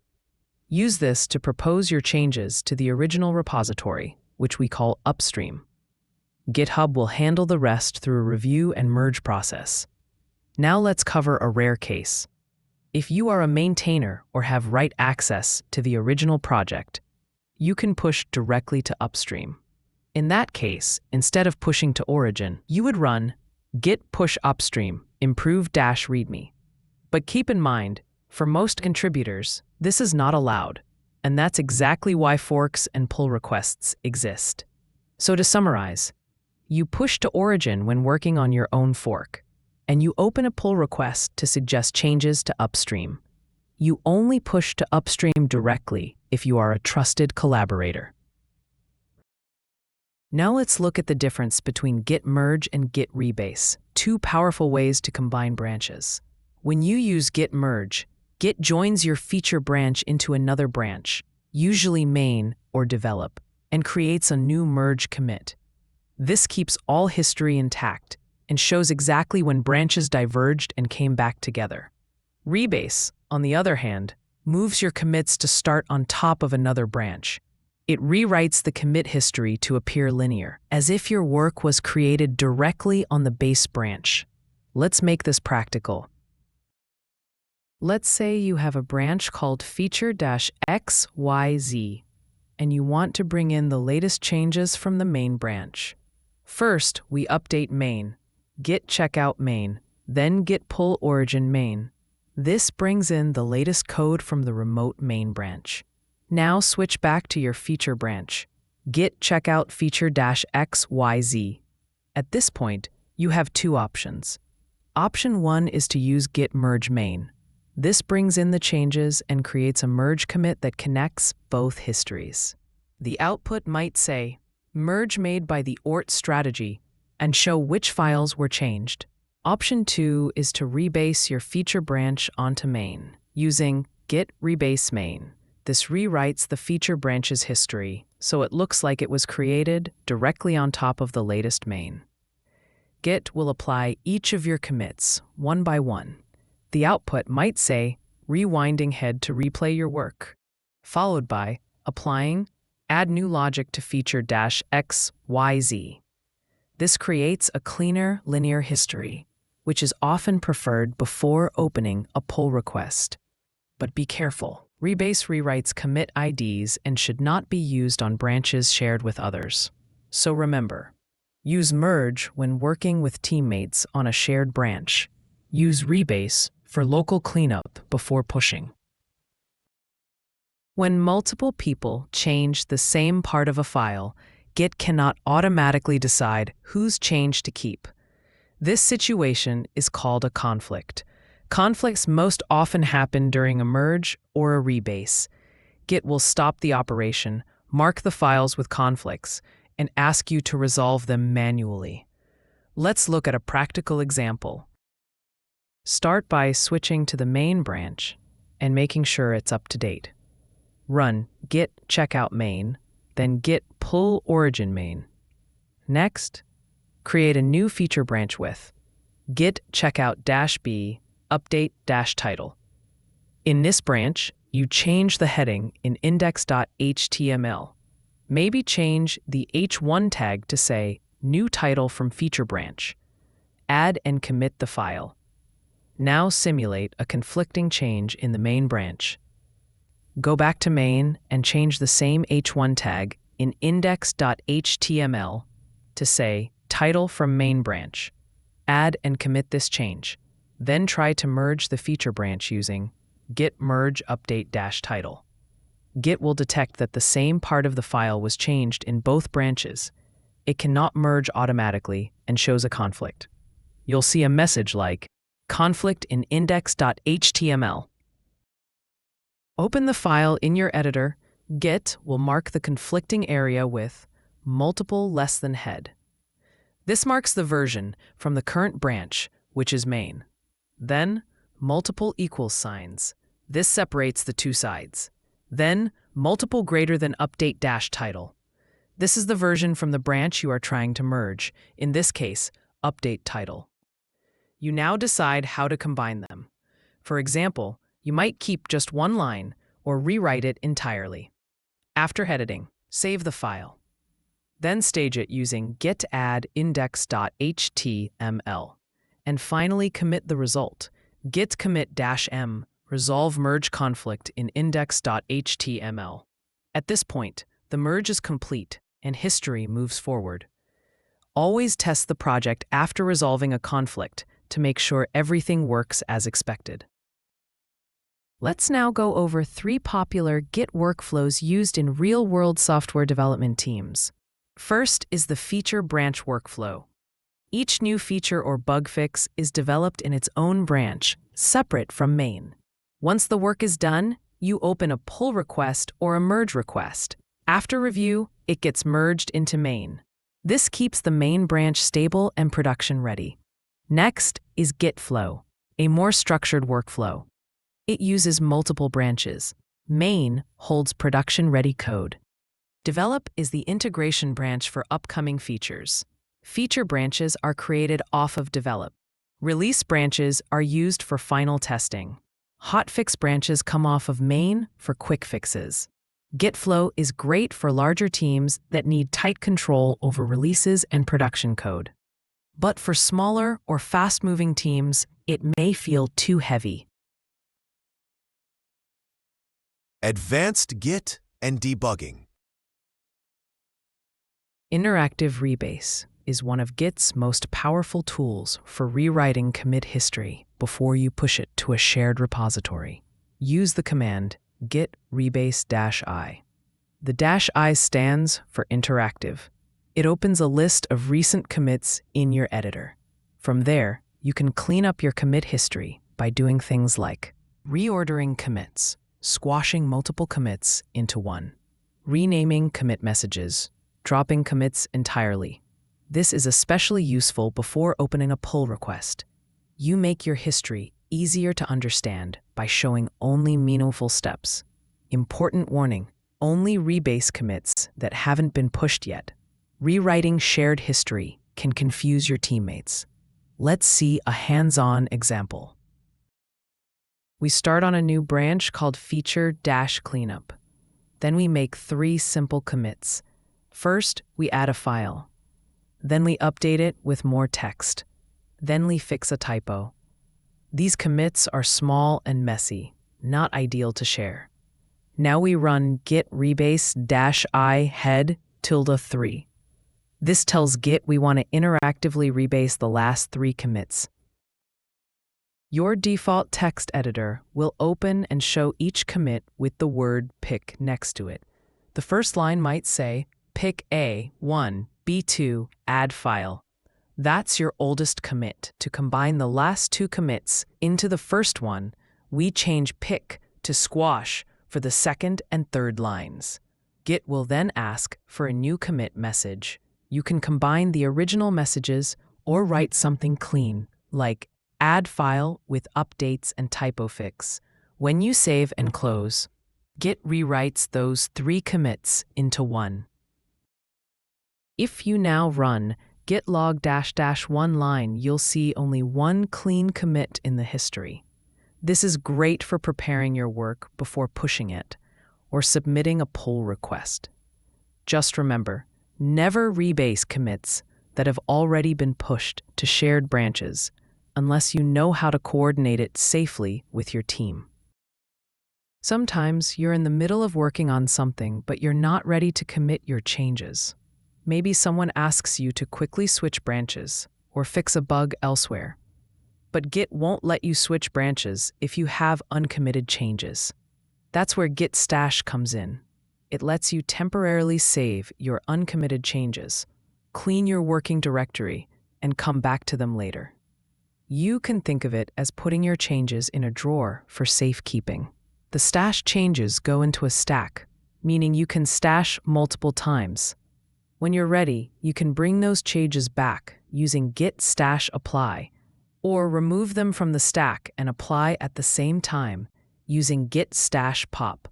Use this to propose your changes to the original repository, which we call upstream. GitHub will handle the rest through a review and merge process. Now let's cover a rare case. If you are a maintainer or have write access to the original project, you can push directly to upstream. In that case, instead of pushing to origin, you would run git push upstream improve-readme. But keep in mind, for most contributors, this is not allowed, and that's exactly why forks and pull requests exist. So to summarize, you push to origin when working on your own fork, and you open a pull request to suggest changes to upstream. You only push to upstream directly if you are a trusted collaborator. Now let's look at the difference between git merge and git rebase, two powerful ways to combine branches. When you use git merge, Git joins your feature branch into another branch, usually main or develop, and creates a new merge commit. This keeps all history intact and shows exactly when branches diverged and came back together. Rebase, on the other hand, moves your commits to start on top of another branch. It rewrites the commit history to appear linear, as if your work was created directly on the base branch. Let's make this practical. Let's say you have a branch called feature-xyz, and you want to bring in the latest changes from the main branch. First, we update main, git checkout main, then git pull origin main. This brings in the latest code from the remote main branch. Now switch back to your feature branch, git checkout feature-xyz. At this point, you have two options. Option 1 is to use git merge main. This brings in the changes and creates a merge commit that connects both histories. The output might say, merge made by the ORT strategy, and show which files were changed. Option 2 is to rebase your feature branch onto main, using git rebase main. This rewrites the feature branch's history, so it looks like it was created directly on top of the latest main. Git will apply each of your commits, one by one. The output might say, rewinding head to replay your work, followed by applying add new logic to feature-xyz. This creates a cleaner, linear history, which is often preferred before opening a pull request. But be careful. Rebase rewrites commit IDs and should not be used on branches shared with others. So remember, use merge when working with teammates on a shared branch. Use rebase for local cleanup before pushing. When multiple people change the same part of a file, Git cannot automatically decide whose change to keep. This situation is called a conflict. Conflicts most often happen during a merge or a rebase. Git will stop the operation, mark the files with conflicts, and ask you to resolve them manually. Let's look at a practical example. Start by switching to the main branch and making sure it's up to date. Run git checkout main, then git pull origin main. Next, create a new feature branch with git checkout-b update-title. In this branch, you change the heading in index.html. Maybe change the h1 tag to say new title from feature branch. Add and commit the file. Now simulate a conflicting change in the main branch. Go back to main and change the same h1 tag in index.html to say title from main branch. Add and commit this change. Then try to merge the feature branch using git merge update-title. Git will detect that the same part of the file was changed in both branches. It cannot merge automatically and shows a conflict. You'll see a message like conflict in index.html. Open the file in your editor. Git will mark the conflicting area with multiple less than head. This marks the version from the current branch, which is main. Then, multiple equals signs. This separates the two sides. Then, multiple greater than update dash title. This is the version from the branch you are trying to merge, in this case, update title. You now decide how to combine them. For example, you might keep just one line or rewrite it entirely. After editing, save the file. Then stage it using git add index.html. And finally commit the result. Git commit-m resolve merge conflict in index.html. At this point, the merge is complete and history moves forward. Always test the project after resolving a conflict to make sure everything works as expected. Let's now go over 3 popular Git workflows used in real-world software development teams. First is the feature branch workflow. Each new feature or bug fix is developed in its own branch, separate from main. Once the work is done, you open a pull request or a merge request. After review, it gets merged into main. This keeps the main branch stable and production ready. Next is Git flow, a more structured workflow. It uses multiple branches. Main holds production-ready code. Develop is the integration branch for upcoming features. Feature branches are created off of develop. Release branches are used for final testing. Hotfix branches come off of main for quick fixes. Git flow is great for larger teams that need tight control over releases and production code. But for smaller or fast-moving teams, it may feel too heavy. Advanced Git and debugging. Interactive rebase is one of Git's most powerful tools for rewriting commit history before you push it to a shared repository. Use the command git rebase-i. The -i stands for interactive. It opens a list of recent commits in your editor. From there, you can clean up your commit history by doing things like reordering commits, squashing multiple commits into one, renaming commit messages, dropping commits entirely. This is especially useful before opening a pull request. You make your history easier to understand by showing only meaningful steps. Important warning, only rebase commits that haven't been pushed yet. Rewriting shared history can confuse your teammates. Let's see a hands-on example. We start on a new branch called feature-cleanup. Then we make 3 simple commits. First, we add a file. Then we update it with more text. Then we fix a typo. These commits are small and messy, not ideal to share. Now we run git rebase-i head -3. This tells Git we want to interactively rebase the last 3 commits. Your default text editor will open and show each commit with the word pick next to it. The first line might say, pick A1, B2, add file. That's your oldest commit. To combine the last 2 commits into the first one, we change pick to squash for the second and third lines. Git will then ask for a new commit message. You can combine the original messages or write something clean, like add file with updates and typo fix. When you save and close, Git rewrites those 3 commits into one. If you now run git log --1 line, you'll see only 1 clean commit in the history. This is great for preparing your work before pushing it or submitting a pull request. Just remember, never rebase commits that have already been pushed to shared branches unless you know how to coordinate it safely with your team. Sometimes you're in the middle of working on something, but you're not ready to commit your changes. Maybe someone asks you to quickly switch branches or fix a bug elsewhere. But Git won't let you switch branches if you have uncommitted changes. That's where Git Stash comes in. It lets you temporarily save your uncommitted changes, clean your working directory, and come back to them later. You can think of it as putting your changes in a drawer for safekeeping. The stash changes go into a stack, meaning you can stash multiple times. When you're ready, you can bring those changes back using git stash apply, or remove them from the stack and apply at the same time using git stash pop.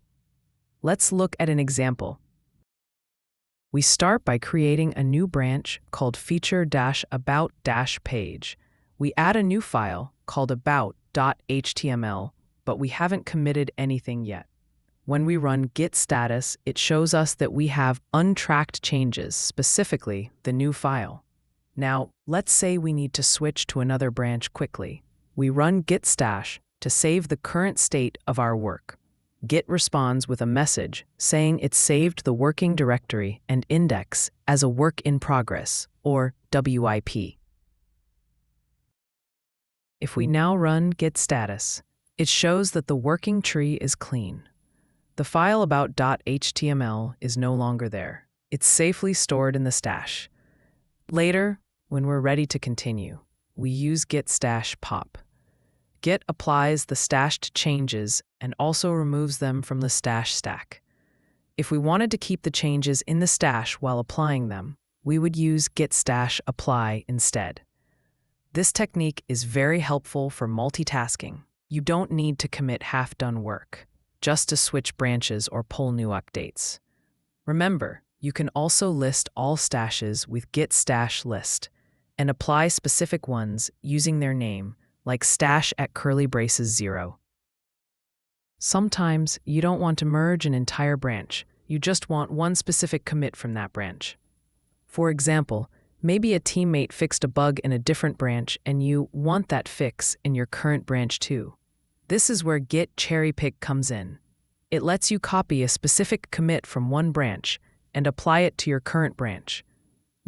Let's look at an example. We start by creating a new branch called feature-about-page. We add a new file called about.html, but we haven't committed anything yet. When we run git status, it shows us that we have untracked changes, specifically the new file. Now, let's say we need to switch to another branch quickly. We run git stash to save the current state of our work. Git responds with a message saying it saved the working directory and index as a work in progress, or WIP. If we now run git status, it shows that the working tree is clean. The file about.html is no longer there. It's safely stored in the stash. Later, when we're ready to continue, we use git stash pop. Git applies the stashed changes and also removes them from the stash stack. If we wanted to keep the changes in the stash while applying them, we would use git stash apply instead. This technique is very helpful for multitasking. You don't need to commit half-done work just to switch branches or pull new updates. Remember, you can also list all stashes with git stash list and apply specific ones using their name, like stash at curly braces 0. Sometimes you don't want to merge an entire branch. You just want one specific commit from that branch. For example, maybe a teammate fixed a bug in a different branch and you want that fix in your current branch too. This is where Git cherry-pick comes in. It lets you copy a specific commit from one branch and apply it to your current branch.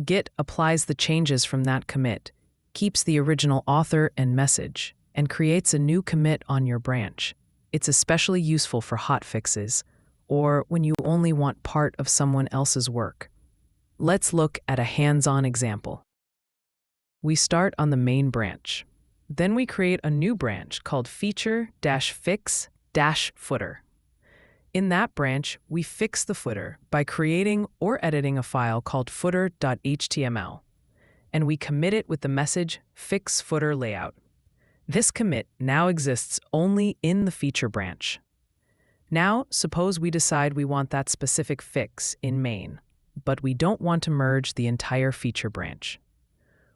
Git applies the changes from that commit, keeps the original author and message, and creates a new commit on your branch. It's especially useful for hotfixes or when you only want part of someone else's work. Let's look at a hands-on example. We start on the main branch. Then we create a new branch called feature-fix-footer. In that branch, we fix the footer by creating or editing a file called footer.html. And we commit it with the message fix footer layout. This commit now exists only in the feature branch. Now, suppose we decide we want that specific fix in main, but we don't want to merge the entire feature branch.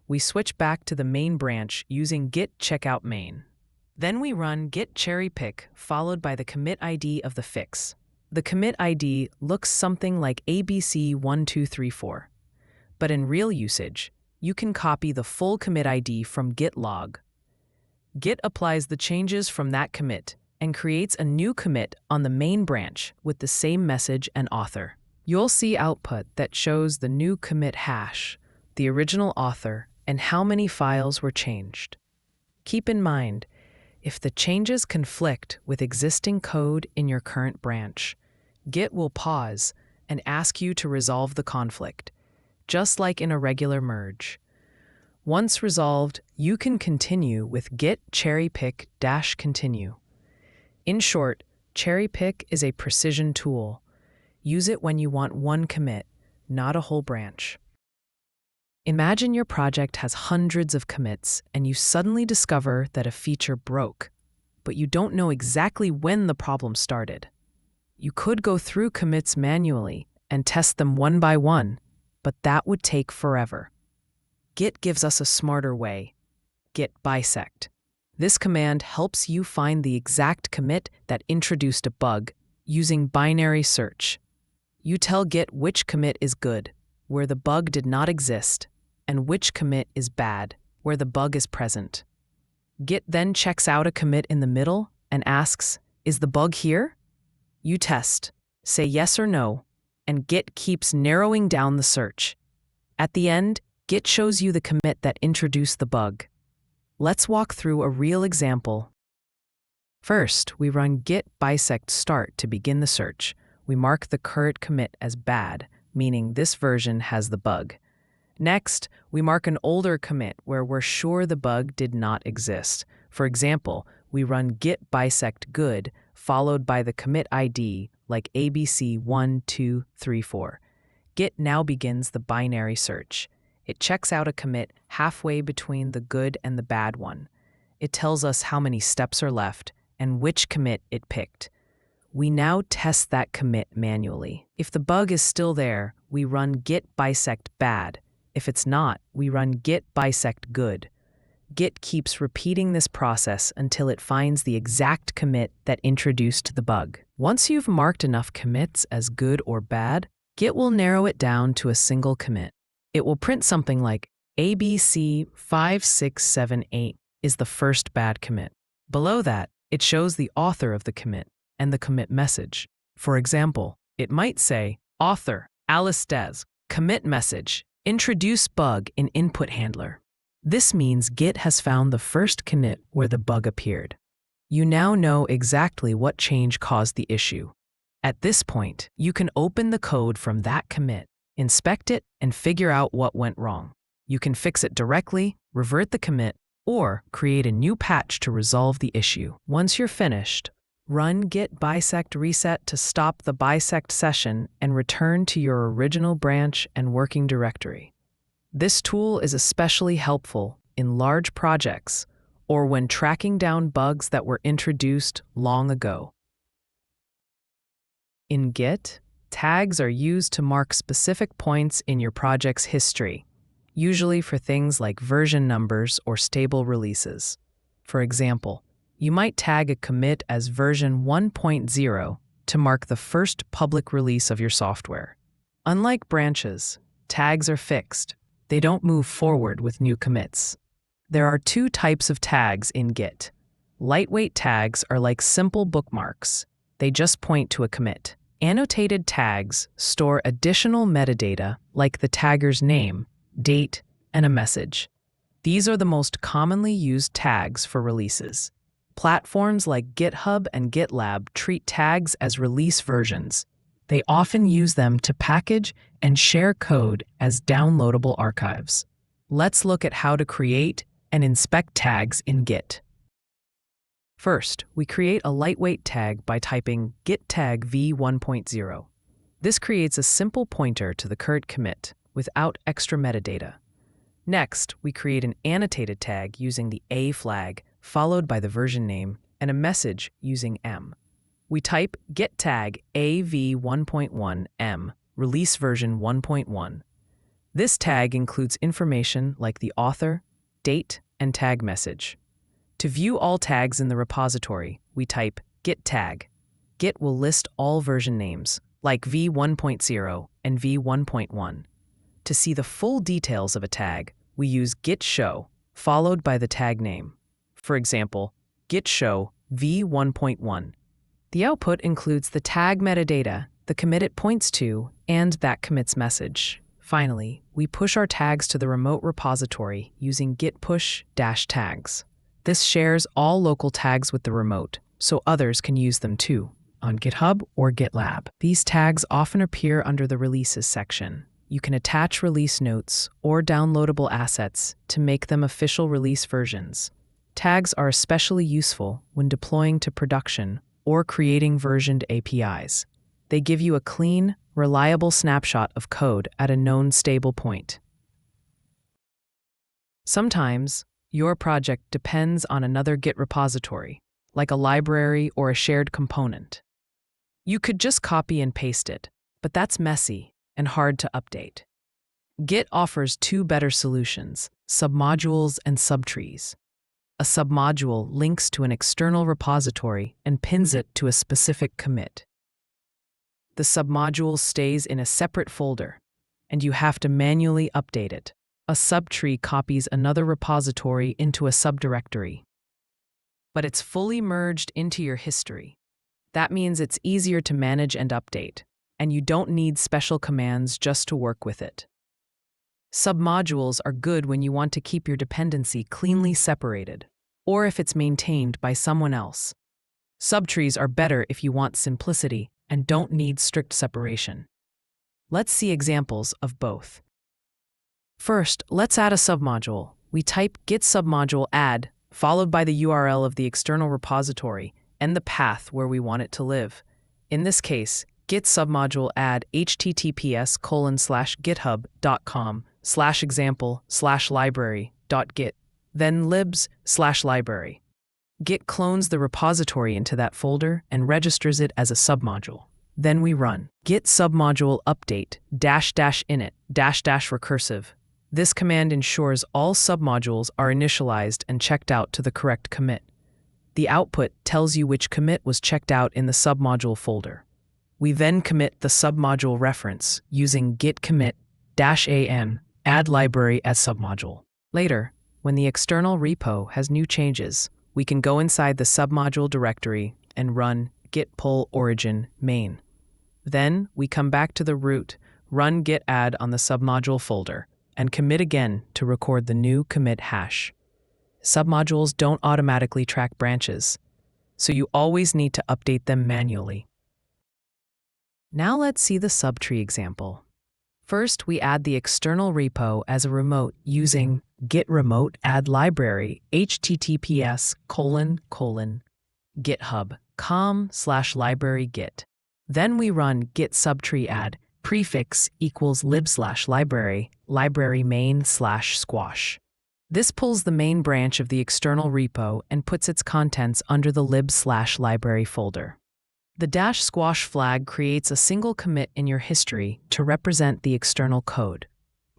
We switch back to the main branch using git checkout main. Then we run git cherry-pick followed by the commit ID of the fix. The commit ID looks something like ABC1234, but in real usage, you can copy the full commit ID from git log. Git applies the changes from that commit and creates a new commit on the main branch with the same message and author. You'll see output that shows the new commit hash, the original author, and how many files were changed. Keep in mind, if the changes conflict with existing code in your current branch, Git will pause and ask you to resolve the conflict, just like in a regular merge. Once resolved, you can continue with git cherry-pick-continue. In short, cherry-pick is a precision tool. Use it when you want one commit, not a whole branch. Imagine your project has hundreds of commits and you suddenly discover that a feature broke, but you don't know exactly when the problem started. You could go through commits manually and test them one by one, but that would take forever. Git gives us a smarter way, Git bisect. This command helps you find the exact commit that introduced a bug using binary search. You tell Git which commit is good, where the bug did not exist, and which commit is bad, where the bug is present. Git then checks out a commit in the middle and asks, "Is the bug here?" You test, say yes or no, and Git keeps narrowing down the search. At the end, Git shows you the commit that introduced the bug. Let's walk through a real example. First, we run git bisect start to begin the search. We mark the current commit as bad, meaning this version has the bug. Next, we mark an older commit where we're sure the bug did not exist. For example, we run git bisect good followed by the commit ID like ABC1234. Git now begins the binary search. It checks out a commit halfway between the good and the bad one. It tells us how many steps are left and which commit it picked. We now test that commit manually. If the bug is still there, we run git bisect bad. If it's not, we run git bisect good. Git keeps repeating this process until it finds the exact commit that introduced the bug. Once you've marked enough commits as good or bad, Git will narrow it down to a single commit. It will print something like ABC5678 is the first bad commit. Below that, it shows the author of the commit and the commit message. For example, it might say, author, Alice Des, commit message, introduce bug in input handler. This means Git has found the first commit where the bug appeared. You now know exactly what change caused the issue. At this point, you can open the code from that commit, inspect it, and figure out what went wrong. You can fix it directly, revert the commit, or create a new patch to resolve the issue. Once you're finished, run git bisect reset to stop the bisect session and return to your original branch and working directory. This tool is especially helpful in large projects or when tracking down bugs that were introduced long ago. In Git, tags are used to mark specific points in your project's history, usually for things like version numbers or stable releases. For example, you might tag a commit as version 1.0 to mark the first public release of your software. Unlike branches, tags are fixed. They don't move forward with new commits. There are two types of tags in Git. Lightweight tags are like simple bookmarks. They just point to a commit. Annotated tags store additional metadata like the tagger's name, date, and a message. These are the most commonly used tags for releases. Platforms like GitHub and GitLab treat tags as release versions. They often use them to package and share code as downloadable archives. Let's look at how to create and inspect tags in Git. First, we create a lightweight tag by typing git tag v1.0. This creates a simple pointer to the current commit without extra metadata. Next, we create an annotated tag using the A flag, followed by the version name, and a message using M. We type git tag AV1.1 M, release version 1.1. This tag includes information like the author, date, and tag message. To view all tags in the repository, we type git tag. Git will list all version names, like v1.0 and v1.1. To see the full details of a tag, we use git show, followed by the tag name. For example, git show v1.1. The output includes the tag metadata, the commit it points to, and that commit's message. Finally, we push our tags to the remote repository using git push-tags. This shares all local tags with the remote, so others can use them too, on GitHub or GitLab. These tags often appear under the Releases section. You can attach release notes or downloadable assets to make them official release versions. Tags are especially useful when deploying to production or creating versioned APIs. They give you a clean, reliable snapshot of code at a known stable point. Sometimes, your project depends on another Git repository, like a library or a shared component. You could just copy and paste it, but that's messy and hard to update. Git offers two better solutions: submodules and subtrees. A submodule links to an external repository and pins it to a specific commit. The submodule stays in a separate folder, and you have to manually update it. A subtree copies another repository into a subdirectory, but it's fully merged into your history. That means it's easier to manage and update, and you don't need special commands just to work with it. Submodules are good when you want to keep your dependency cleanly separated, or if it's maintained by someone else. Subtrees are better if you want simplicity and don't need strict separation. Let's see examples of both. First, let's add a submodule. We type git submodule add, followed by the URL of the external repository and the path where we want it to live. In this case, Git submodule add https://github.com/example/library.git, then libs/library. Git clones the repository into that folder and registers it as a submodule. Then we run git submodule update --init --recursive. This command ensures all submodules are initialized and checked out to the correct commit. The output tells you which commit was checked out in the submodule folder. We then commit the submodule reference using git commit -am add library as submodule. Later, when the external repo has new changes, we can go inside the submodule directory and run git pull origin main. Then we come back to the root, run git add on the submodule folder, and commit again to record the new commit hash. Submodules don't automatically track branches, so you always need to update them manually. Now let's see the subtree example. First, we add the external repo as a remote using git remote add library https://github.com/library git. Then we run git subtree add prefix equals lib/library library main/squash. This pulls the main branch of the external repo and puts its contents under the lib/library folder. The -squash flag creates a single commit in your history to represent the external code.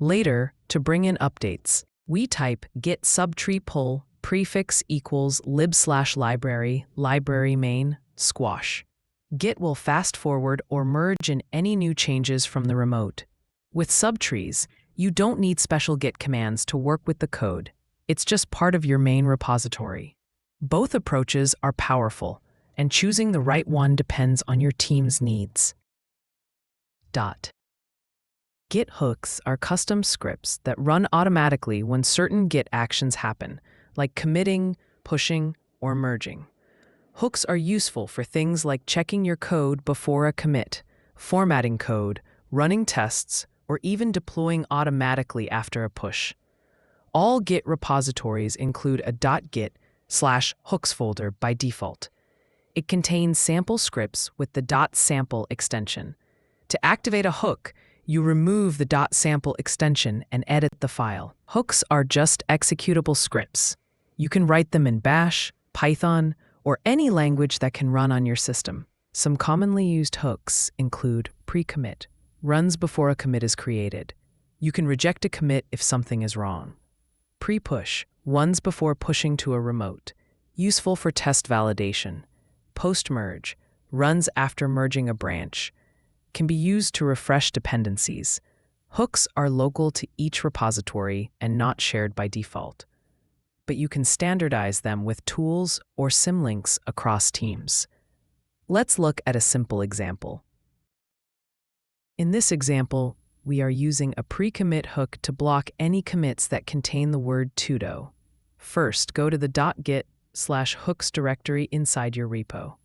Later, to bring in updates, we type git subtree pull prefix equals lib/library library main squash. Git will fast forward or merge in any new changes from the remote. With subtrees, you don't need special git commands to work with the code. It's just part of your main repository. Both approaches are powerful, and choosing the right one depends on your team's needs. Git hooks are custom scripts that run automatically when certain Git actions happen, like committing, pushing, or merging. Hooks are useful for things like checking your code before a commit, formatting code, running tests, or even deploying automatically after a push. All Git repositories include a .git/hooks folder by default. It contains sample scripts with the .sample extension. To activate a hook, you remove the .sample extension and edit the file. Hooks are just executable scripts. You can write them in Bash, Python, or any language that can run on your system. Some commonly used hooks include pre-commit, runs before a commit is created. You can reject a commit if something is wrong. Pre-push, runs before pushing to a remote, useful for test validation. Post-merge, runs after merging a branch, can be used to refresh dependencies. Hooks are local to each repository and not shared by default, but you can standardize them with tools or symlinks across teams. Let's look at a simple example. In this example, we are using a pre-commit hook to block any commits that contain the word sudo. First, go to the .git/hooks directory inside your repo.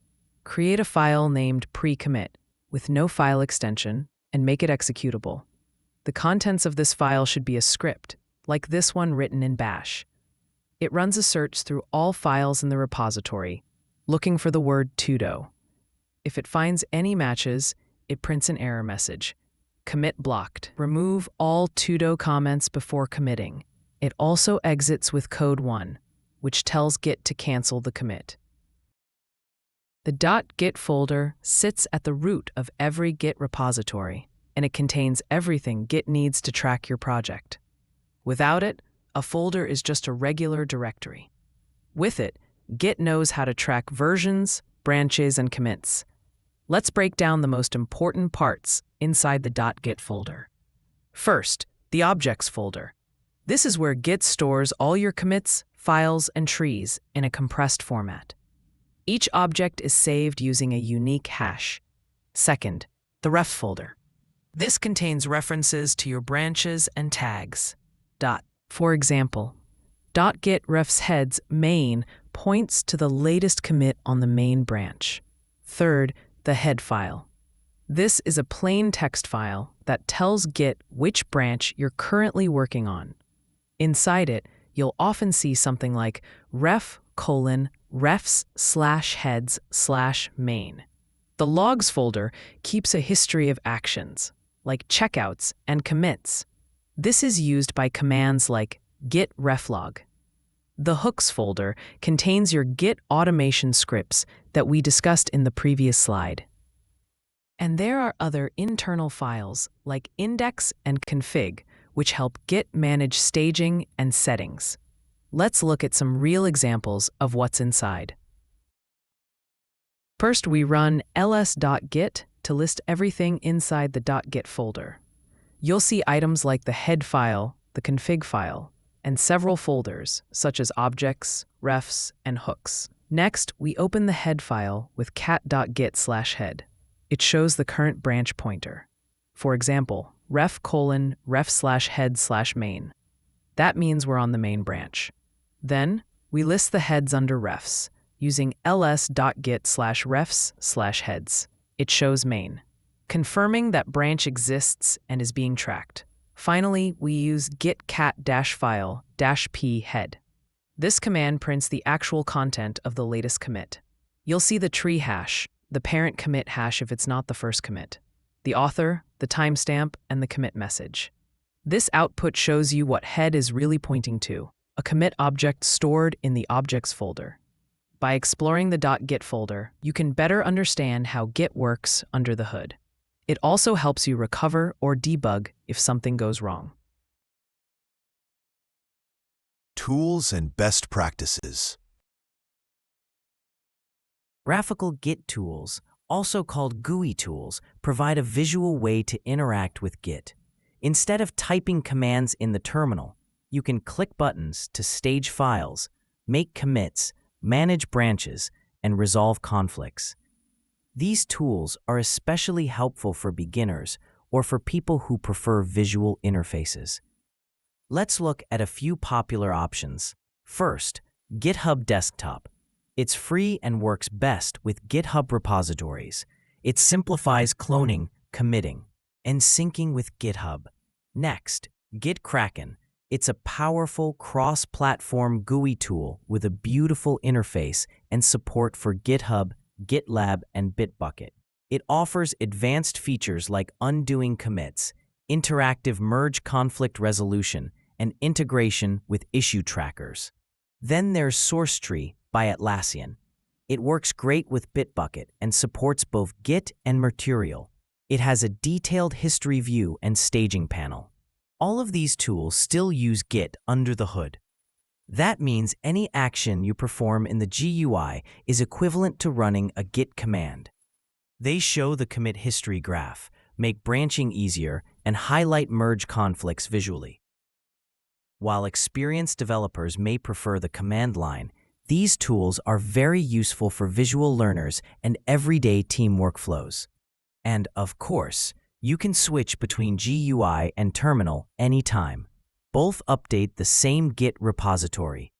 Create a file named pre-commit with no file extension and make it executable. The contents of this file should be a script, like this one written in Bash. It runs a search through all files in the repository, looking for the word sudo. If it finds any matches, it prints an error message. Commit blocked. Remove all sudo comments before committing. It also exits with code 1, which tells Git to cancel the commit. The .git folder sits at the root of every Git repository, and it contains everything Git needs to track your project. Without it, a folder is just a regular directory. With it, Git knows how to track versions, branches, and commits. Let's break down the most important parts inside the .git folder. First, the objects folder. This is where Git stores all your commits, files, and trees in a compressed format. Each object is saved using a unique hash. Second, the ref folder. This contains references to your branches and tags. For example, .git refs heads main points to the latest commit on the main branch. Third, the head file. This is a plain text file that tells Git which branch you're currently working on. Inside it, you'll often see something like ref:refs/heads/main. The logs folder keeps a history of actions, like checkouts and commits. This is used by commands like git reflog. The hooks folder contains your Git automation scripts that we discussed in the previous slide. And there are other internal files like index and config, which help Git manage staging and settings. Let's look at some real examples of what's inside. First, we run ls.git to list everything inside the .git folder. You'll see items like the head file, the config file, and several folders, such as objects, refs, and hooks. Next, we open the head file with cat.git/head. It shows the current branch pointer. For example, ref:/ref/head/main. That means we're on the main branch. Then, we list the heads under refs, using ls.git/refs/heads. It shows main, confirming that branch exists and is being tracked. Finally, we use git cat-file-p head. This command prints the actual content of the latest commit. You'll see the tree hash, the parent commit hash if it's not the first commit, the author, the timestamp, and the commit message. This output shows you what head is really pointing to, a commit object stored in the objects folder. By exploring the .git folder, you can better understand how Git works under the hood. It also helps you recover or debug if something goes wrong. Tools and best practices. Graphical Git tools, also called GUI tools, provide a visual way to interact with Git. Instead of typing commands in the terminal, you can click buttons to stage files, make commits, manage branches, and resolve conflicts. These tools are especially helpful for beginners or for people who prefer visual interfaces. Let's look at a few popular options. First, GitHub Desktop. It's free and works best with GitHub repositories. It simplifies cloning, committing, and syncing with GitHub. Next, GitKraken. It's a powerful cross-platform GUI tool with a beautiful interface and support for GitHub, GitLab, and Bitbucket. It offers advanced features like undoing commits, interactive merge conflict resolution, and integration with issue trackers. Then there's SourceTree by Atlassian. It works great with Bitbucket and supports both Git and Mercurial. It has a detailed history view and staging panel. All of these tools still use Git under the hood. That means any action you perform in the GUI is equivalent to running a Git command. They show the commit history graph, make branching easier, and highlight merge conflicts visually. While experienced developers may prefer the command line, these tools are very useful for visual learners and everyday team workflows. And, of course, you can switch between GUI and terminal anytime. Both update the same Git repository.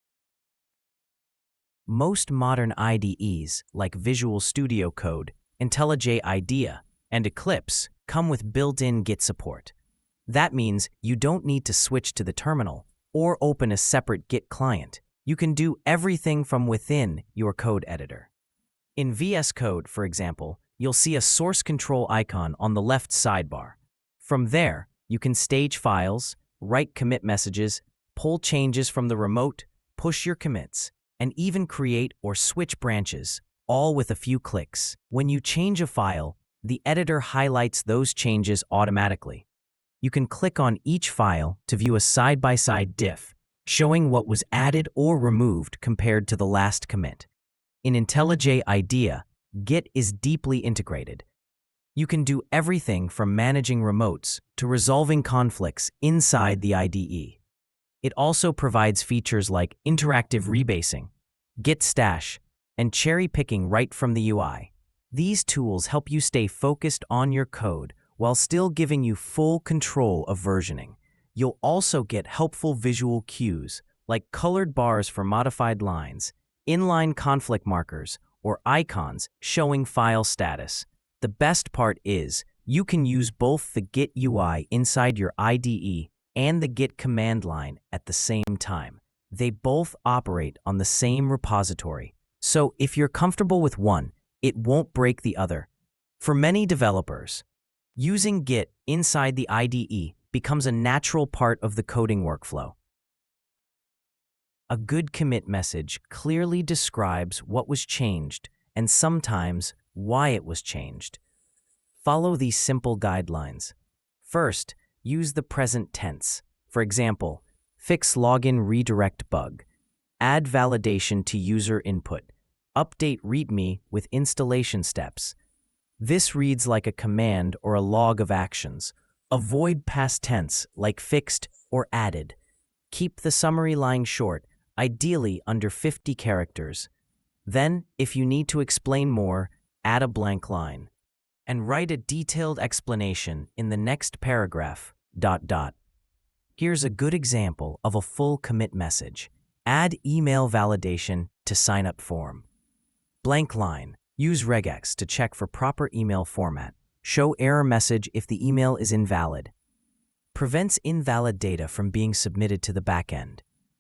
Most modern IDEs, like Visual Studio Code, IntelliJ IDEA, and Eclipse, come with built-in Git support. That means you don't need to switch to the terminal or open a separate Git client. You can do everything from within your code editor. In VS Code, for example, you'll see a source control icon on the left sidebar. From there, you can stage files, write commit messages, pull changes from the remote, push your commits, and even create or switch branches, all with a few clicks. When you change a file, the editor highlights those changes automatically. You can click on each file to view a side-by-side diff, showing what was added or removed compared to the last commit. In IntelliJ IDEA, Git is deeply integrated. You can do everything from managing remotes to resolving conflicts inside the IDE. It also provides features like interactive rebasing, Git stash, and cherry picking right from the UI. These tools help you stay focused on your code while still giving you full control of versioning. You'll also get helpful visual cues like colored bars for modified lines, inline conflict markers, or icons showing file status. The best part is, you can use both the Git UI inside your IDE and the Git command line at the same time. They both operate on the same repository. So if you're comfortable with one, it won't break the other. For many developers, using Git inside the IDE becomes a natural part of the coding workflow. A good commit message clearly describes what was changed and sometimes why it was changed. Follow these simple guidelines. First, use the present tense. For example, fix login redirect bug, add validation to user input, update README with installation steps. This reads like a command or a log of actions. Avoid past tense like fixed or added. Keep the summary line short, ideally under 50 characters. Then, if you need to explain more, add a blank line. And write a detailed explanation in the next paragraph, ... Here's a good example of a full commit message. Add email validation to sign-up form. Blank line. Use regex to check for proper email format. Show error message if the email is invalid. Prevents invalid data from being submitted to the backend.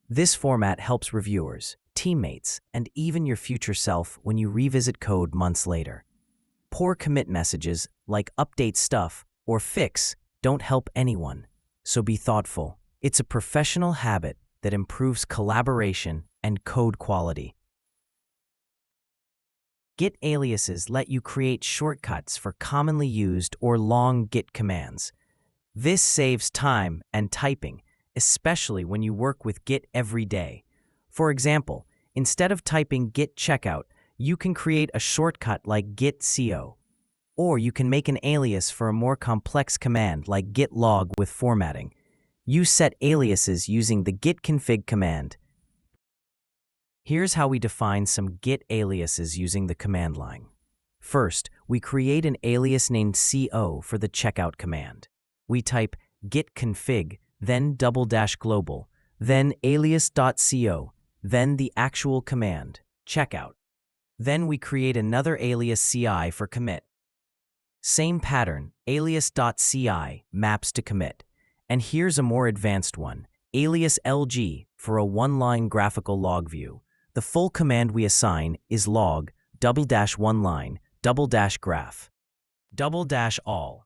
This format helps reviewers, teammates, and even your future self when you revisit code months later. Poor commit messages like update stuff or fix don't help anyone, so be thoughtful. It's a professional habit that improves collaboration and code quality. Git aliases let you create shortcuts for commonly used or long Git commands. This saves time and typing, especially when you work with Git every day. For example, instead of typing git checkout, you can create a shortcut like git co. Or you can make an alias for a more complex command like git log with formatting. You set aliases using the git config command. Here's how we define some Git aliases using the command line. First, we create an alias named co for the checkout command. We type git config, then --global, then alias.co, then the actual command, checkout. Then we create another alias ci for commit. Same pattern, alias.ci maps to commit. And here's a more advanced one, alias lg for a one-line graphical log view. The full command we assign is log _1line _graph _all.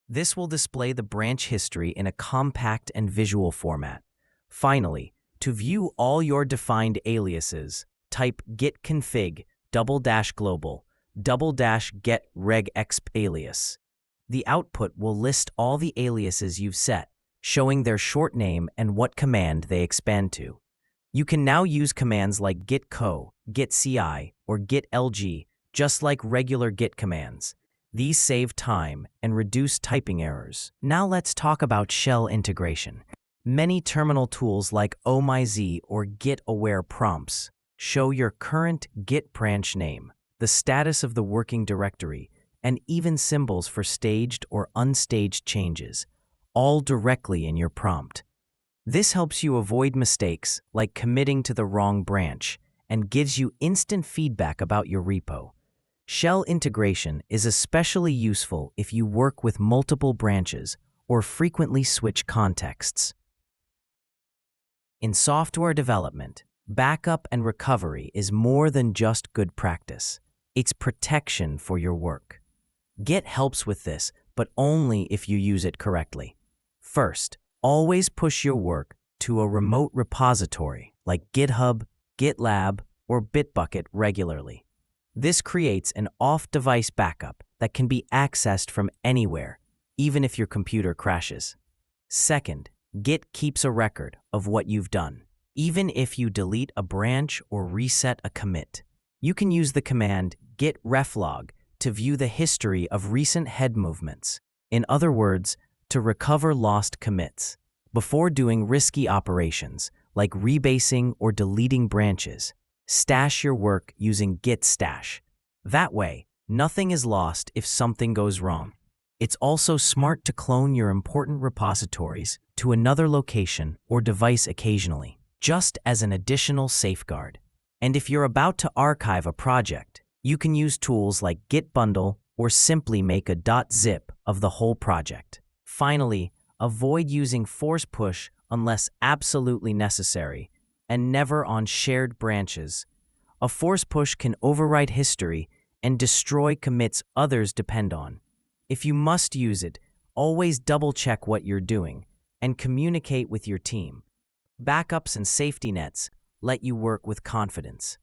This will display the branch history in a compact and visual format. Finally, to view all your defined aliases, type git config --global --get regexp alias. The output will list all the aliases you've set, showing their short name and what command they expand to. You can now use commands like git co, git ci, or git lg, just like regular Git commands. These save time and reduce typing errors. Now let's talk about shell integration. Many terminal tools like OMyZ or Git aware prompts show your current Git branch name, the status of the working directory, and even symbols for staged or unstaged changes, all directly in your prompt. This helps you avoid mistakes like committing to the wrong branch and gives you instant feedback about your repo. Shell integration is especially useful if you work with multiple branches or frequently switch contexts. In software development, backup and recovery is more than just good practice. It's protection for your work. Git helps with this, but only if you use it correctly. First, always push your work to a remote repository like GitHub, GitLab, or Bitbucket regularly. This creates an off-device backup that can be accessed from anywhere, even if your computer crashes. Second, Git keeps a record of what you've done. Even if you delete a branch or reset a commit, you can use the command git reflog to view the history of recent head movements. In other words, to recover lost commits. Before doing risky operations like rebasing or deleting branches, stash your work using git stash. That way, nothing is lost if something goes wrong. It's also smart to clone your important repositories to another location or device occasionally, just as an additional safeguard. And if you're about to archive a project, you can use tools like Git bundle or simply make a .zip of the whole project. Finally, avoid using force push unless absolutely necessary, and never on shared branches. A force push can overwrite history and destroy commits others depend on. If you must use it, always double-check what you're doing and communicate with your team. Backups and safety nets let you work with confidence.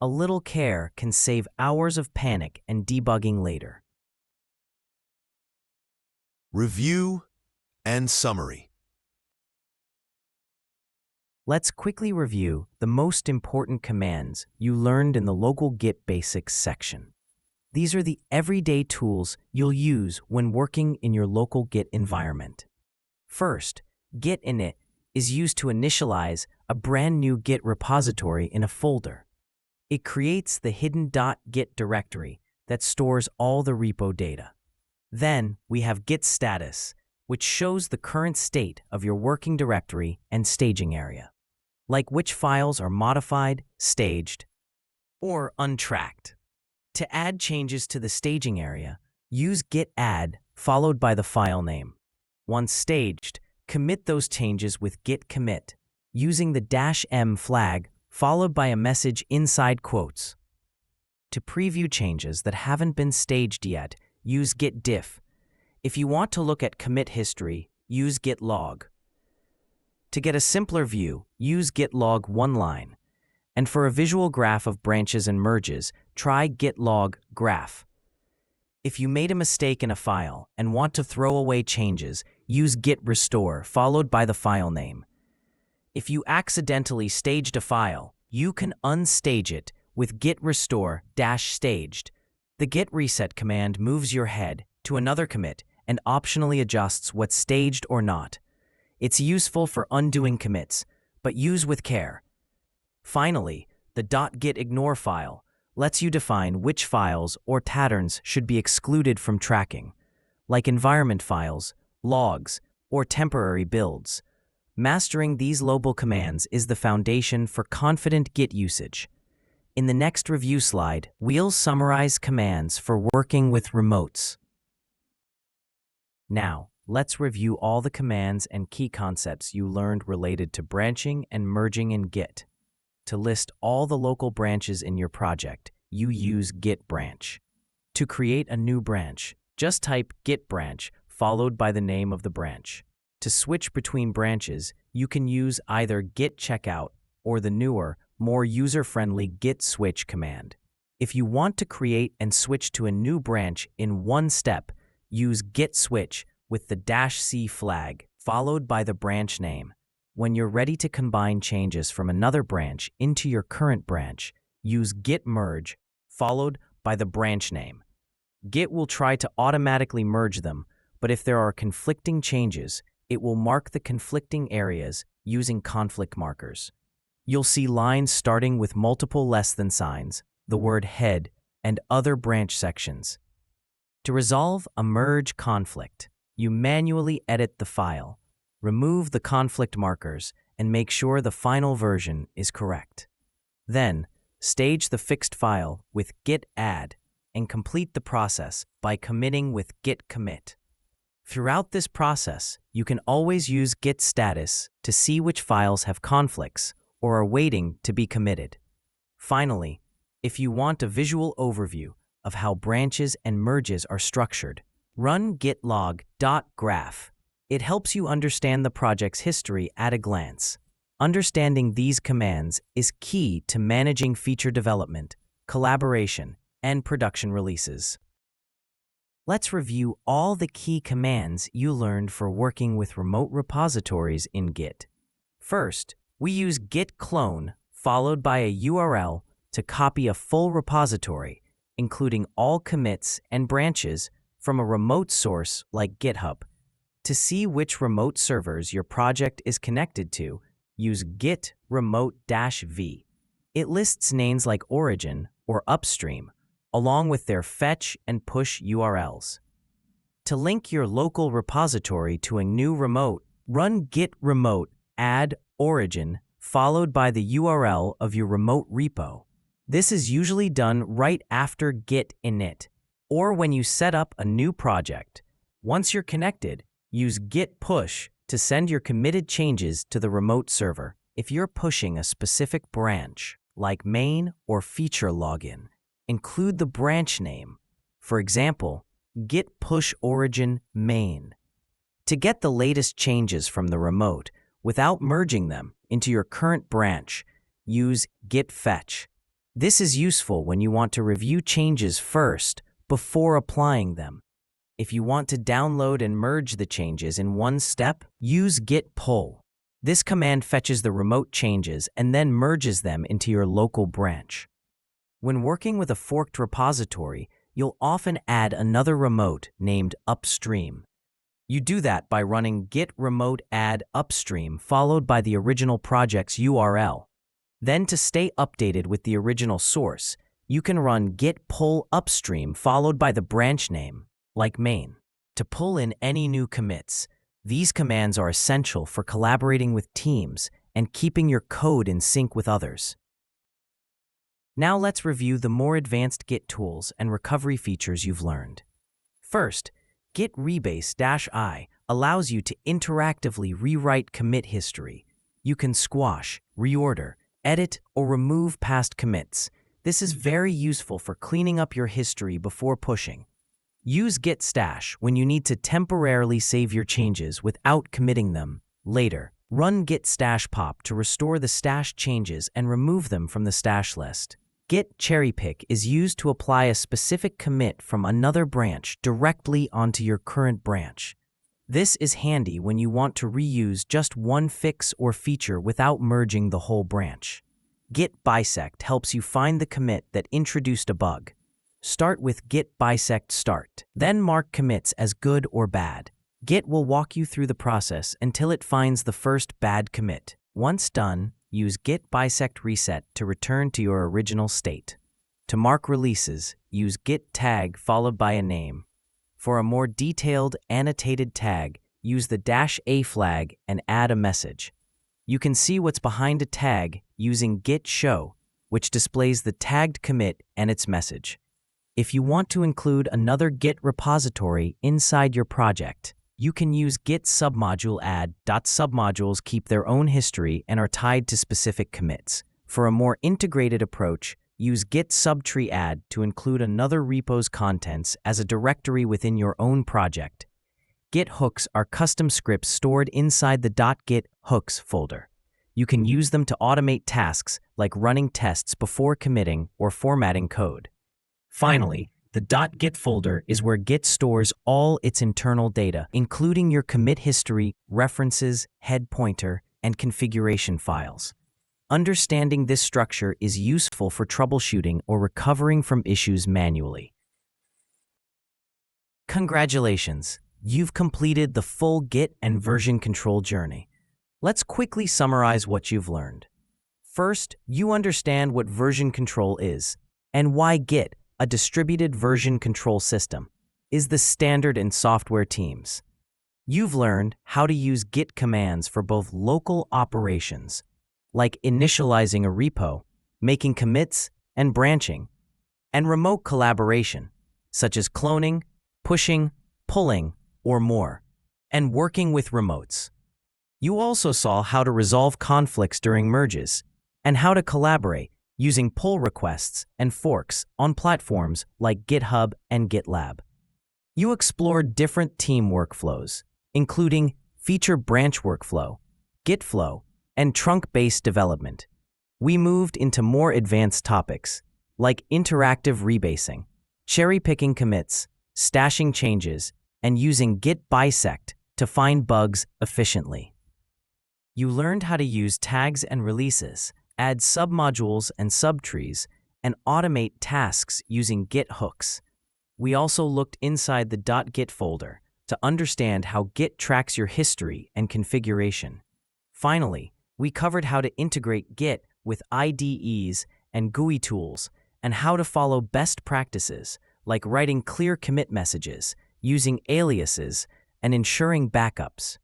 A little care can save hours of panic and debugging later. Review and summary. Let's quickly review the most important commands you learned in the local Git Basics section. These are the everyday tools you'll use when working in your local Git environment. First, git init is used to initialize a brand new Git repository in a folder. It creates the hidden .git directory that stores all the repo data. Then we have git status, which shows the current state of your working directory and staging area, like which files are modified, staged, or untracked. To add changes to the staging area, use git add followed by the file name. Once staged, commit those changes with git commit, using the -m flag followed by a message inside quotes. To preview changes that haven't been staged yet, use git diff. If you want to look at commit history, use git log. To get a simpler view, use git log one line. And for a visual graph of branches and merges, try git log graph. If you made a mistake in a file and want to throw away changes, use git restore followed by the file name. If you accidentally staged a file, you can unstage it with git restore -staged. The git reset command moves your head to another commit and optionally adjusts what's staged or not. It's useful for undoing commits, but use with care. Finally, the .git ignore file lets you define which files or patterns should be excluded from tracking, like environment files, logs, or temporary builds. Mastering these global commands is the foundation for confident Git usage. In the next review slide, we'll summarize commands for working with remotes. Now, let's review all the commands and key concepts you learned related to branching and merging in Git. To list all the local branches in your project, you use git branch. To create a new branch, just type git branch followed by the name of the branch. To switch between branches, you can use either git checkout or the newer, more user-friendly git switch command. If you want to create and switch to a new branch in one step, use git switch with the -c flag followed by the branch name. When you're ready to combine changes from another branch into your current branch, use git merge followed by the branch name. Git will try to automatically merge them, but if there are conflicting changes, it will mark the conflicting areas using conflict markers. You'll see lines starting with multiple less than signs, the word head, and other branch sections. To resolve a merge conflict, you manually edit the file, remove the conflict markers, and make sure the final version is correct. Then, stage the fixed file with git add and complete the process by committing with git commit. Throughout this process, you can always use git status to see which files have conflicts or are waiting to be committed. Finally, if you want a visual overview of how branches and merges are structured, run gitlog.graph. It helps you understand the project's history at a glance. Understanding these commands is key to managing feature development, collaboration, and production releases. Let's review all the key commands you learned for working with remote repositories in Git. First, we use git clone followed by a URL to copy a full repository, including all commits and branches from a remote source like GitHub. To see which remote servers your project is connected to, use git remote-v. It lists names like origin or upstream, along with their fetch and push URLs. To link your local repository to a new remote, run git remote add origin followed by the URL of your remote repo. This is usually done right after git init, or when you set up a new project. Once you're connected, use git push to send your committed changes to the remote server. If you're pushing a specific branch, like main or feature login, include the branch name. For example, git push origin main. To get the latest changes from the remote without merging them into your current branch, use git fetch. This is useful when you want to review changes first before applying them. If you want to download and merge the changes in one step, use git pull. This command fetches the remote changes and then merges them into your local branch. When working with a forked repository, you'll often add another remote named upstream. You do that by running git remote add upstream followed by the original project's URL. Then to stay updated with the original source, you can run git pull upstream followed by the branch name, like main. To pull in any new commits, these commands are essential for collaborating with teams and keeping your code in sync with others. Now let's review the more advanced Git tools and recovery features you've learned. First, Git rebase-i allows you to interactively rewrite commit history. You can squash, reorder, edit, or remove past commits. This is very useful for cleaning up your history before pushing. Use git stash when you need to temporarily save your changes without committing them later. Run git stash pop to restore the stash changes and remove them from the stash list. Git cherrypick is used to apply a specific commit from another branch directly onto your current branch. This is handy when you want to reuse just one fix or feature without merging the whole branch. Git bisect helps you find the commit that introduced a bug. Start with git bisect start, then mark commits as good or bad. Git will walk you through the process until it finds the first bad commit. Once done, use git bisect reset to return to your original state. To mark releases, use git tag followed by a name. For a more detailed annotated tag, use the -a flag and add a message. You can see what's behind a tag using git show, which displays the tagged commit and its message. If you want to include another Git repository inside your project, you can use git submodule add. Submodules keep their own history and are tied to specific commits. For a more integrated approach, use git subtree add to include another repo's contents as a directory within your own project. Git hooks are custom scripts stored inside the .git hooks folder. You can use them to automate tasks like running tests before committing or formatting code. Finally, the .git folder is where Git stores all its internal data, including your commit history, references, head pointer, and configuration files. Understanding this structure is useful for troubleshooting or recovering from issues manually. Congratulations! You've completed the full Git and version control journey. Let's quickly summarize what you've learned. First, you understand what version control is and why Git, a distributed version control system, is the standard in software teams. You've learned how to use Git commands for both local operations, like initializing a repo, making commits, and branching, and remote collaboration, such as cloning, pushing, pulling, or more, and working with remotes. You also saw how to resolve conflicts during merges, and how to collaborate using pull requests and forks on platforms like GitHub and GitLab. You explored different team workflows, including feature branch workflow, Git flow, and trunk-based development. We moved into more advanced topics, like interactive rebasing, cherry-picking commits, stashing changes, and using Git bisect to find bugs efficiently. You learned how to use tags and releases, add submodules and subtrees, and automate tasks using Git hooks. We also looked inside the .git folder to understand how Git tracks your history and configuration. Finally, we covered how to integrate Git with IDEs and GUI tools, and how to follow best practices like writing clear commit messages, using aliases, and ensuring backups.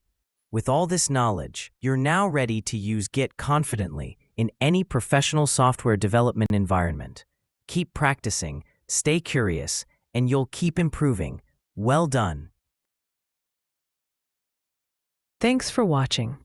With all this knowledge, you're now ready to use Git confidently in any professional software development environment. Keep practicing, stay curious, and you'll keep improving. Well done. Thanks for watching.